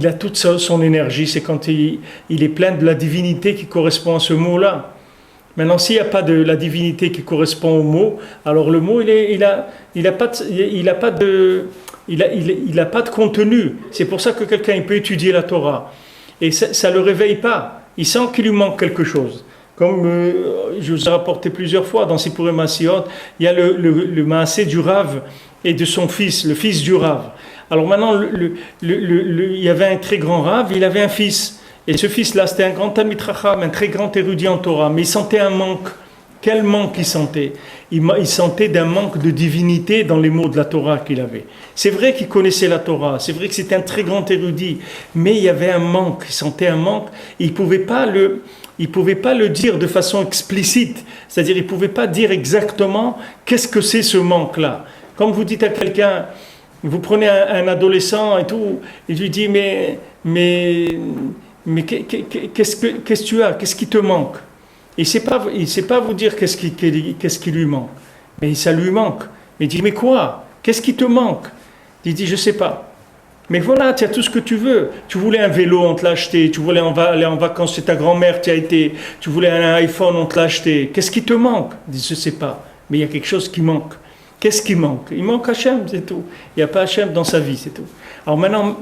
a toute son énergie? C'est quand il est plein de la divinité qui correspond à ce mot-là. Maintenant, s'il n'y a pas de la divinité qui correspond au mot, alors le mot il a pas de contenu. C'est pour ça que quelqu'un il peut étudier la Torah et ça le réveille pas. Il sent qu'il lui manque quelque chose. Comme je vous ai rapporté plusieurs fois dans Sipurim Masiot, il y a le Maasé du Rav et de son fils, le fils du Rav. Alors maintenant, il y avait un très grand Rav, il avait un fils. Et ce fils-là, c'était un grand Talmid Chacham, un très grand érudit en Torah, mais il sentait un manque. Quel manque il sentait? Il sentait d'un manque de divinité dans les mots de la Torah qu'il avait. C'est vrai qu'il connaissait la Torah, c'est vrai que c'était un très grand érudit, mais il y avait un manque, il sentait un manque, et il ne pouvait pas le dire de façon explicite, c'est-à-dire il ne pouvait pas dire exactement qu'est-ce que c'est ce manque-là. Comme vous dites à quelqu'un, vous prenez un adolescent et tout, il lui dit mais qu'est-ce que tu as, qu'est-ce qui te manque? Il ne sait pas vous dire qu'est-ce qui lui manque. Mais ça lui manque. Mais il dit, mais quoi? Qu'est-ce qui te manque? Il dit, je ne sais pas. Mais voilà, tu as tout ce que tu veux. Tu voulais un vélo, on te l'a acheté. Tu voulais aller en vacances chez ta grand-mère, tu as été. Tu voulais un iPhone, on te l'a acheté. Qu'est-ce qui te manque? Il dit, je ne sais pas. Mais il y a quelque chose qui manque. Qu'est-ce qui manque? Il manque Hachem, c'est tout. Il n'y a pas Hachem dans sa vie, c'est tout. Alors maintenant,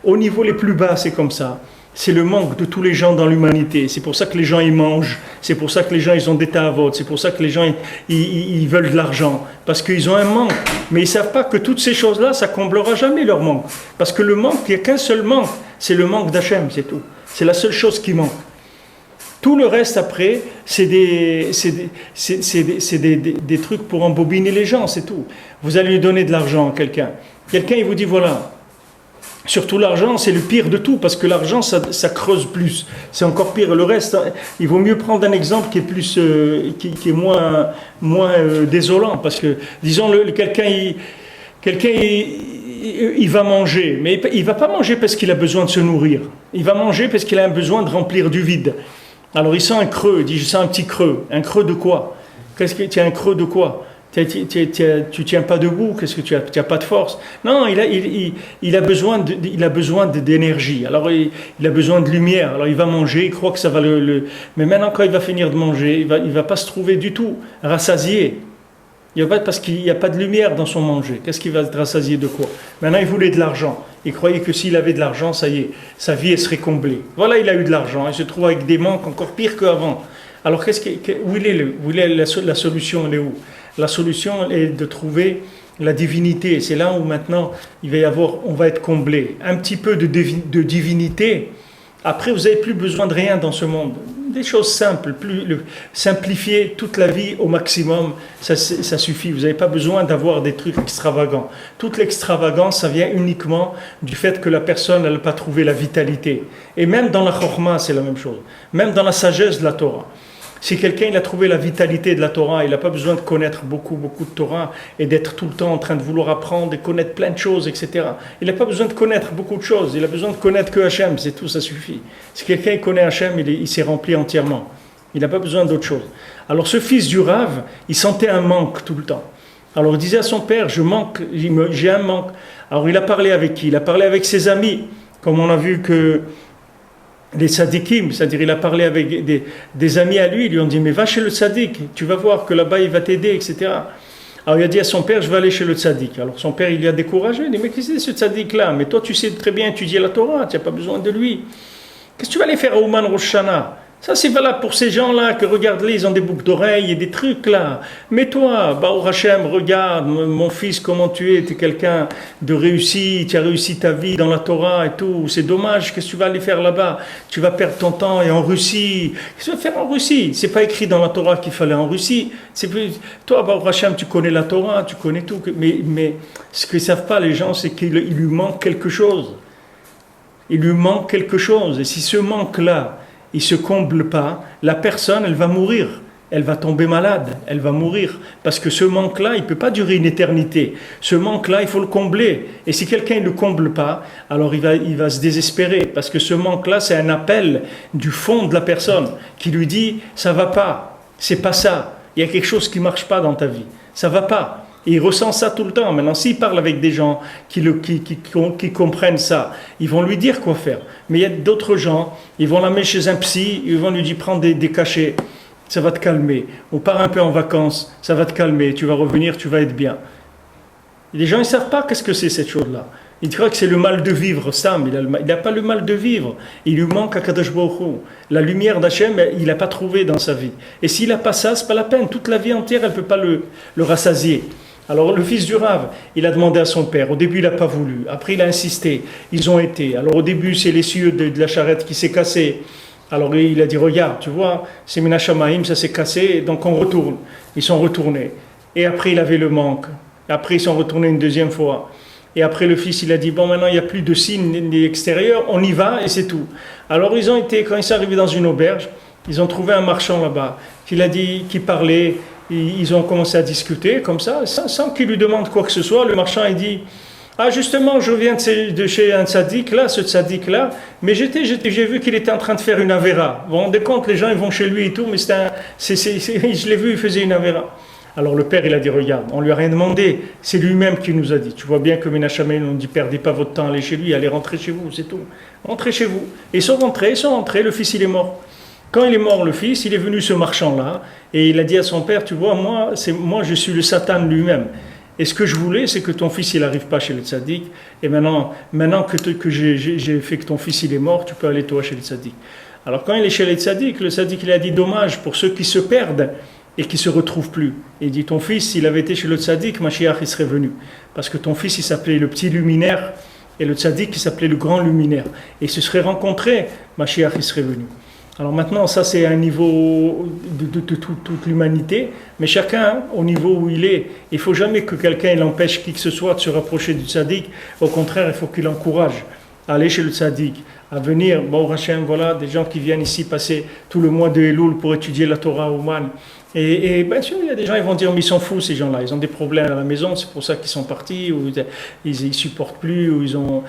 au niveau les plus bas, c'est comme ça. C'est le manque de tous les gens dans l'humanité. C'est pour ça que les gens ils mangent. C'est pour ça que les gens ils ont des ta'avot. C'est pour ça que les gens ils veulent de l'argent. Parce qu'ils ont un manque. Mais ils ne savent pas que toutes ces choses-là, ça comblera jamais leur manque. Parce que le manque, il n'y a qu'un seul manque. C'est le manque d'Hachem, c'est tout. C'est la seule chose qui manque. Tout le reste après, c'est des trucs pour embobiner les gens, c'est tout. Vous allez lui donner de l'argent à quelqu'un. Quelqu'un il vous dit voilà. Surtout l'argent, c'est le pire de tout, parce que l'argent, ça creuse plus. C'est encore pire. Le reste, il vaut mieux prendre un exemple qui est plus, qui est moins désolant, parce que, disons, quelqu'un, il va manger, mais il va pas manger parce qu'il a besoin de se nourrir. Il va manger parce qu'il a un besoin de remplir du vide. Alors il sent un creux. Il dit, je sens un petit creux. Un creux de quoi? Qu'est-ce que tu as un creux de quoi? Tu tiens pas debout, qu'est-ce que tu as pas de force? Non, il a besoin d'énergie. Alors il a besoin de lumière. Alors il va manger, il croit que ça va mais maintenant quand il va finir de manger, il va pas se trouver du tout rassasié. Parce qu'il n'y a pas de lumière dans son manger. Qu'est-ce qu'il va être rassasié de quoi? Maintenant il voulait de l'argent. Il croyait que s'il avait de l'argent, ça y est, sa vie elle serait comblée. Voilà, il a eu de l'argent. Il se trouve avec des manques encore pires qu'avant. Alors où est la solution? Elle est où? La solution est de trouver la divinité. C'est là où maintenant on va être comblé. Un petit peu de divinité. Après, vous n'avez plus besoin de rien dans ce monde. Des choses simples, simplifier toute la vie au maximum, ça suffit. Vous n'avez pas besoin d'avoir des trucs extravagants. Toute l'extravagance, ça vient uniquement du fait que la personne n'a pas trouvé la vitalité. Et même dans la chorma, c'est la même chose. Même dans la sagesse de la Torah. Si quelqu'un il a trouvé la vitalité de la Torah, il n'a pas besoin de connaître beaucoup de Torah et d'être tout le temps en train de vouloir apprendre et connaître plein de choses, etc. Il n'a pas besoin de connaître beaucoup de choses, il a besoin de connaître que Hachem, c'est tout, ça suffit. Si quelqu'un connaît Hachem, il s'est rempli entièrement. Il n'a pas besoin d'autre chose. Alors ce fils du Rav, il sentait un manque tout le temps. Alors il disait à son père, j'ai un manque. Alors il a parlé avec qui? Il a parlé avec ses amis, comme on a vu que les tzadikim, c'est-à-dire il a parlé avec des amis à lui, ils lui ont dit mais va chez le tzadik, tu vas voir que là-bas il va t'aider, etc. Alors il a dit à son père, je vais aller chez le tzadik. Alors son père il lui a découragé, il dit mais qu'est-ce que c'est ce tzadik-là? Mais toi tu sais très bien étudier la Torah, tu n'as pas besoin de lui. Qu'est-ce que tu vas aller faire à Ouman Rosh Hashanah? Ça c'est valable pour ces gens-là que regarde-les, ils ont des boucles d'oreilles et des trucs là. Mais toi, Baruch Hashem, regarde, mon fils, comment tu es quelqu'un de réussi, tu as réussi ta vie dans la Torah et tout. C'est dommage, qu'est-ce que tu vas aller faire là-bas? Tu vas perdre ton temps et en Russie. Qu'est-ce que tu vas faire en Russie? C'est pas écrit dans la Torah qu'il fallait en Russie. Toi, Baruch Hashem, tu connais la Torah, tu connais tout. Mais ce qu'ils ne savent pas les gens, c'est qu'il lui manque quelque chose. Il lui manque quelque chose. Et si ce manque-là, il ne se comble pas, la personne, elle va mourir. Elle va tomber malade, elle va mourir. Parce que ce manque-là, il ne peut pas durer une éternité. Ce manque-là, il faut le combler. Et si quelqu'un ne le comble pas, alors il va se désespérer. Parce que ce manque-là, c'est un appel du fond de la personne qui lui dit « ça ne va pas, c'est pas ça. Il y a quelque chose qui ne marche pas dans ta vie. Ça ne va pas. » Et il ressent ça tout le temps. Maintenant, s'il parle avec des gens qui comprennent ça, ils vont lui dire quoi faire. Mais il y a d'autres gens, ils vont l'amener chez un psy, ils vont lui dire prends des cachets, ça va te calmer. Ou pars un peu en vacances, ça va te calmer, tu vas revenir, tu vas être bien. Et les gens, ils ne savent pas qu'est-ce que c'est cette chose-là. Il croit que c'est le mal de vivre, Sam, il n'a pas le mal de vivre. Il lui manque Akadosh Baruch Hu. La lumière d'Hachem, il n'a pas trouvé dans sa vie. Et s'il n'a pas ça, c'est pas la peine. Toute la vie entière, elle ne peut pas le rassasier. Alors le fils du Rav, il a demandé à son père. Au début, il n'a pas voulu. Après, il a insisté. Ils ont été. Alors au début, c'est l'essieu de la charrette qui s'est cassé. Alors il a dit, regarde, tu vois, c'est Mina Shamaim, ça s'est cassé, donc on retourne. Ils sont retournés. Et après, il avait le manque. Après, ils sont retournés une deuxième fois. Et après, le fils, il a dit, bon, maintenant, il n'y a plus de signes extérieurs, on y va et c'est tout. Alors, ils ont été, quand ils sont arrivés dans une auberge, ils ont trouvé un marchand là-bas, qui parlait, ils ont commencé à discuter, comme ça, sans qu'il lui demande quoi que ce soit. Le marchand, il dit, ah, justement, je viens de chez un tzaddik, là, ce tzaddik-là, mais j'ai vu qu'il était en train de faire une avéra. Vous vous rendez compte, les gens, ils vont chez lui et tout, mais je l'ai vu, il faisait une avéra. Alors le père, il a dit, regarde, on lui a rien demandé, c'est lui-même qui nous a dit. Tu vois bien que Ménachamé nous dit, perdez pas votre temps, allez chez lui, allez rentrer chez vous, c'est tout. Rentrez chez vous. Et ils sont rentrés, le fils, il est mort. Quand il est mort, le fils, il est venu ce marchand-là, et il a dit à son père, tu vois, moi, je suis le Satan lui-même. Et ce que je voulais, c'est que ton fils, il n'arrive pas chez le tzaddik, et maintenant que j'ai fait que ton fils, il est mort, tu peux aller toi chez le tzaddik. Alors quand il est chez le tzaddik, il a dit, dommage pour ceux qui se perdent, et qui ne se retrouve plus. Et il dit, ton fils, s'il avait été chez le tzaddik, Mashiach, il serait venu. Parce que ton fils, il s'appelait le petit luminaire, et le tzaddik, il s'appelait le grand luminaire. Et ils se seraient rencontrés, Mashiach, il serait venu. Alors maintenant, ça c'est un niveau de toute l'humanité, mais chacun, au niveau où il est, il ne faut jamais que quelqu'un l'empêche qui que ce soit de se rapprocher du tzaddik. Au contraire, il faut qu'il l'encourage à aller chez le tzaddik, à venir. Bon, Hachem, voilà, des gens qui viennent ici passer tout le mois de Elul pour étudier la Torah au Man. Et bien sûr, il y a des gens qui vont dire, mais ils s'en foutent ces gens-là, ils ont des problèmes à la maison, c'est pour ça qu'ils sont partis, ou ils ne supportent plus, ou ils ont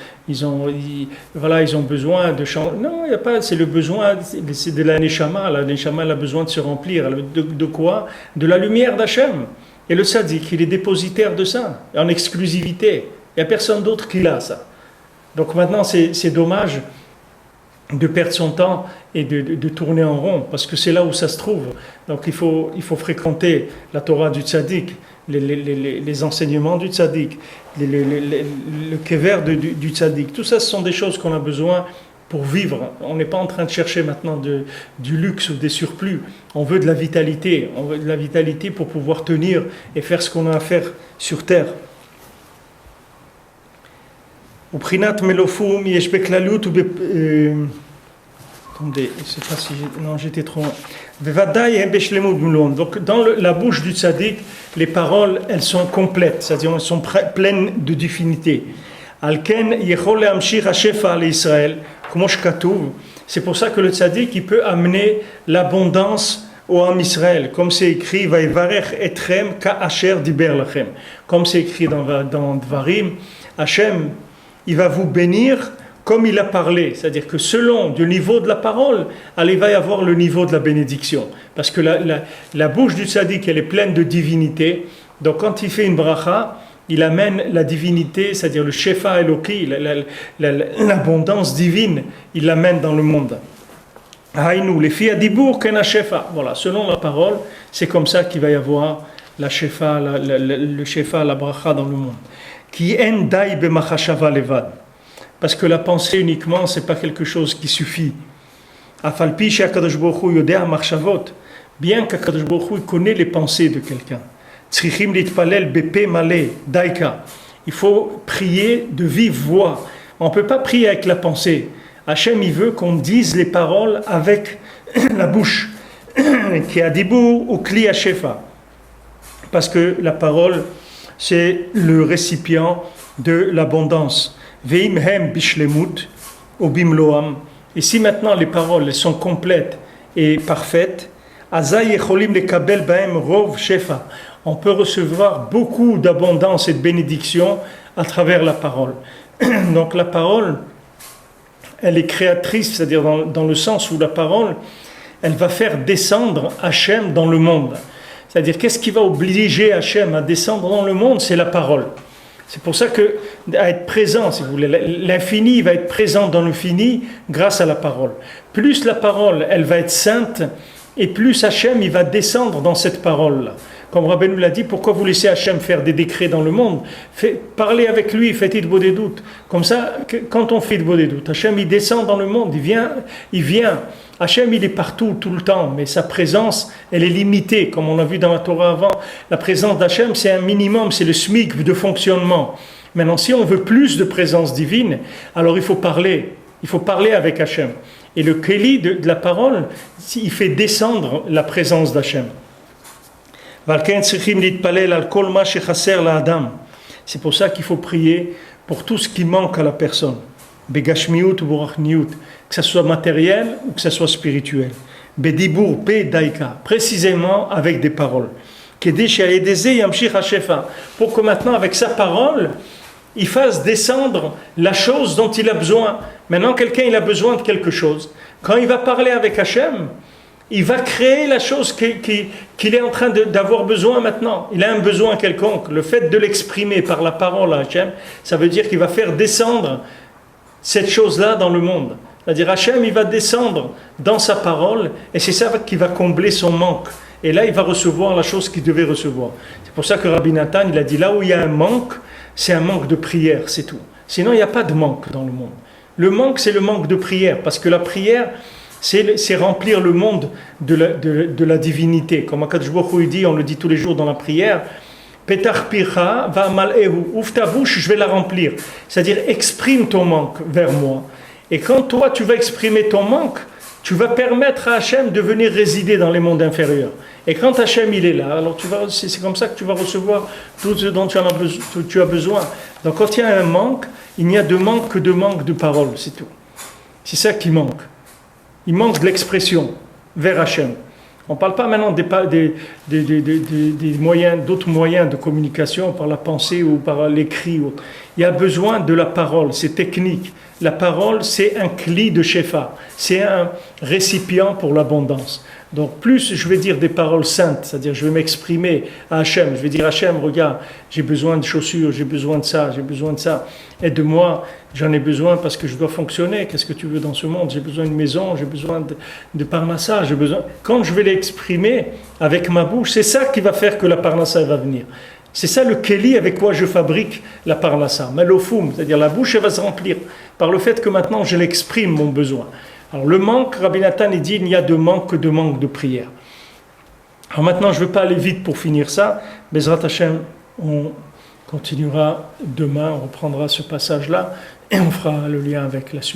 besoin de changer. Non, il n'y a pas, c'est le besoin, c'est de la Neshama, elle a besoin de se remplir. De quoi? De la lumière d'Hachem. Et le tzaddik, il est dépositaire de ça, en exclusivité. Il n'y a personne d'autre qui l'a, ça. Donc maintenant, c'est dommage de perdre son temps et de tourner en rond, parce que c'est là où ça se trouve. Donc il faut fréquenter la Torah du tzaddik, les enseignements du tzaddik, le kever du tzaddik. Tout ça, ce sont des choses qu'on a besoin pour vivre. On n'est pas en train de chercher maintenant du luxe ou des surplus. On veut de la vitalité. On veut de la vitalité pour pouvoir tenir et faire ce qu'on a à faire sur terre. Attendez, je ne sais pas si j'étais trop loin. Donc dans la bouche du tzaddik, les paroles, elles sont complètes, c'est-à-dire elles sont pleines de divinité. C'est pour ça que le tzaddik, il peut amener l'abondance au Ham Israël, comme c'est écrit comme c'est écrit dans Dvarim, Hachem, il va vous bénir comme il a parlé, c'est-à-dire que selon le niveau de la parole, il va y avoir le niveau de la bénédiction. Parce que la bouche du tzaddik, elle est pleine de divinité. Donc quand il fait une bracha, il amène la divinité, c'est-à-dire le shefa eloki, l'abondance divine, il l'amène dans le monde. Haïnou, les filles à dibour ken shefa. Voilà, selon la parole, c'est comme ça qu'il va y avoir la shefa, le shefa, la bracha dans le monde. Qui en daï b'machashava levad. Parce que la pensée uniquement, c'est pas quelque chose qui suffit. Afalpi she'akadosh baruch hu yodea marchavot. Bien qu'akadosh baruch hu connaît les pensées de quelqu'un. Tzrichim litpalel bepe malé daika. Il faut prier de vive voix. On peut pas prier avec la pensée. Hachem, il veut qu'on dise les paroles avec la bouche. Qui a dibur ou kli hashefa. Parce que la parole, c'est le récipient de l'abondance. Veim hem bishlemut obimloam. Et si maintenant les paroles sont complètes et parfaites, azay yecholim lekabel bahem rov shefa. On peut recevoir beaucoup d'abondance et de bénédiction à travers la parole. Donc la parole, elle est créatrice, c'est-à-dire dans le sens où la parole, elle va faire descendre Hachem dans le monde. C'est-à-dire, qu'est-ce qui va obliger Hachem à descendre dans le monde? C'est la parole. C'est pour ça que, à être présent, si vous voulez, l'infini va être présent dans le fini grâce à la parole. Plus la parole, elle va être sainte, et plus Hachem, il va descendre dans cette parole-là. Comme Rabbeinu l'a dit, pourquoi vous laissez Hachem faire des décrets dans le monde? Parlez avec lui, faites Idbo des doutes. Comme ça, quand on fait Idbo des doutes, Hachem il descend dans le monde, il vient. Hachem il est partout, tout le temps, mais sa présence, elle est limitée, comme on a vu dans la Torah avant. La présence d'Hachem, c'est un minimum, c'est le SMIC de fonctionnement. Maintenant, si on veut plus de présence divine, alors il faut parler avec Hachem. Et le Keli de la parole, il fait descendre la présence d'Hachem. C'est pour ça qu'il faut prier pour tout ce qui manque à la personne. Begashmiut ou borachniut, que ce soit matériel ou que ce soit spirituel. Bedibur pe daika, précisément avec des paroles. Pour que maintenant, avec sa parole, il fasse descendre la chose dont il a besoin. Maintenant, quelqu'un il a besoin de quelque chose. Quand il va parler avec Hachem, il va créer la chose qu'il est en train d'avoir besoin maintenant. Il a un besoin quelconque. Le fait de l'exprimer par la parole à Hachem, ça veut dire qu'il va faire descendre cette chose-là dans le monde. C'est-à-dire Hachem, il va descendre dans sa parole et c'est ça qui va combler son manque. Et là, il va recevoir la chose qu'il devait recevoir. C'est pour ça que Rabbi Nathan, il a dit, là où il y a un manque, c'est un manque de prière, c'est tout. Sinon, il n'y a pas de manque dans le monde. Le manque, c'est le manque de prière, parce que la prière, c'est remplir le monde de la divinité. Comme Akadosh Baruch Hu dit, on le dit tous les jours dans la prière, Petar pircha va mal'ehu, ouvre ta bouche, je vais la remplir. C'est-à-dire, exprime ton manque vers moi. Et quand toi, tu vas exprimer ton manque, tu vas permettre à Hachem de venir résider dans les mondes inférieurs. Et quand Hachem il est là, alors c'est comme ça que tu vas recevoir tout ce dont tu as besoin. Donc quand il y a un manque, il n'y a de manque que de manque de parole, c'est tout. C'est ça qui manque. Il manque de l'expression vers Hachem. On ne parle pas maintenant des moyens, d'autres moyens de communication par la pensée ou par l'écrit. Il y a besoin de la parole, c'est technique. La parole, c'est un cli de Shefa, c'est un récipient pour l'abondance. Donc plus je vais dire des paroles saintes, c'est-à-dire je vais m'exprimer à Hachem, je vais dire Hachem, regarde, j'ai besoin de chaussures, j'ai besoin de ça, aide-moi, j'en ai besoin parce que je dois fonctionner, qu'est-ce que tu veux dans ce monde? J'ai besoin d'une maison, j'ai besoin de parnassa, j'ai besoin... Quand je vais l'exprimer avec ma bouche, c'est ça qui va faire que la parnassa va venir. C'est ça le keli avec quoi je fabrique la parnassa, melofoum, c'est-à-dire la bouche elle va se remplir par le fait que maintenant je l'exprime mon besoin. Alors le manque, Rabbi Nathan il dit il n'y a de manque que de manque de prière. Alors maintenant je ne veux pas aller vite pour finir ça, Bezrat Hashem, on continuera demain, on reprendra ce passage-là et on fera le lien avec la suite.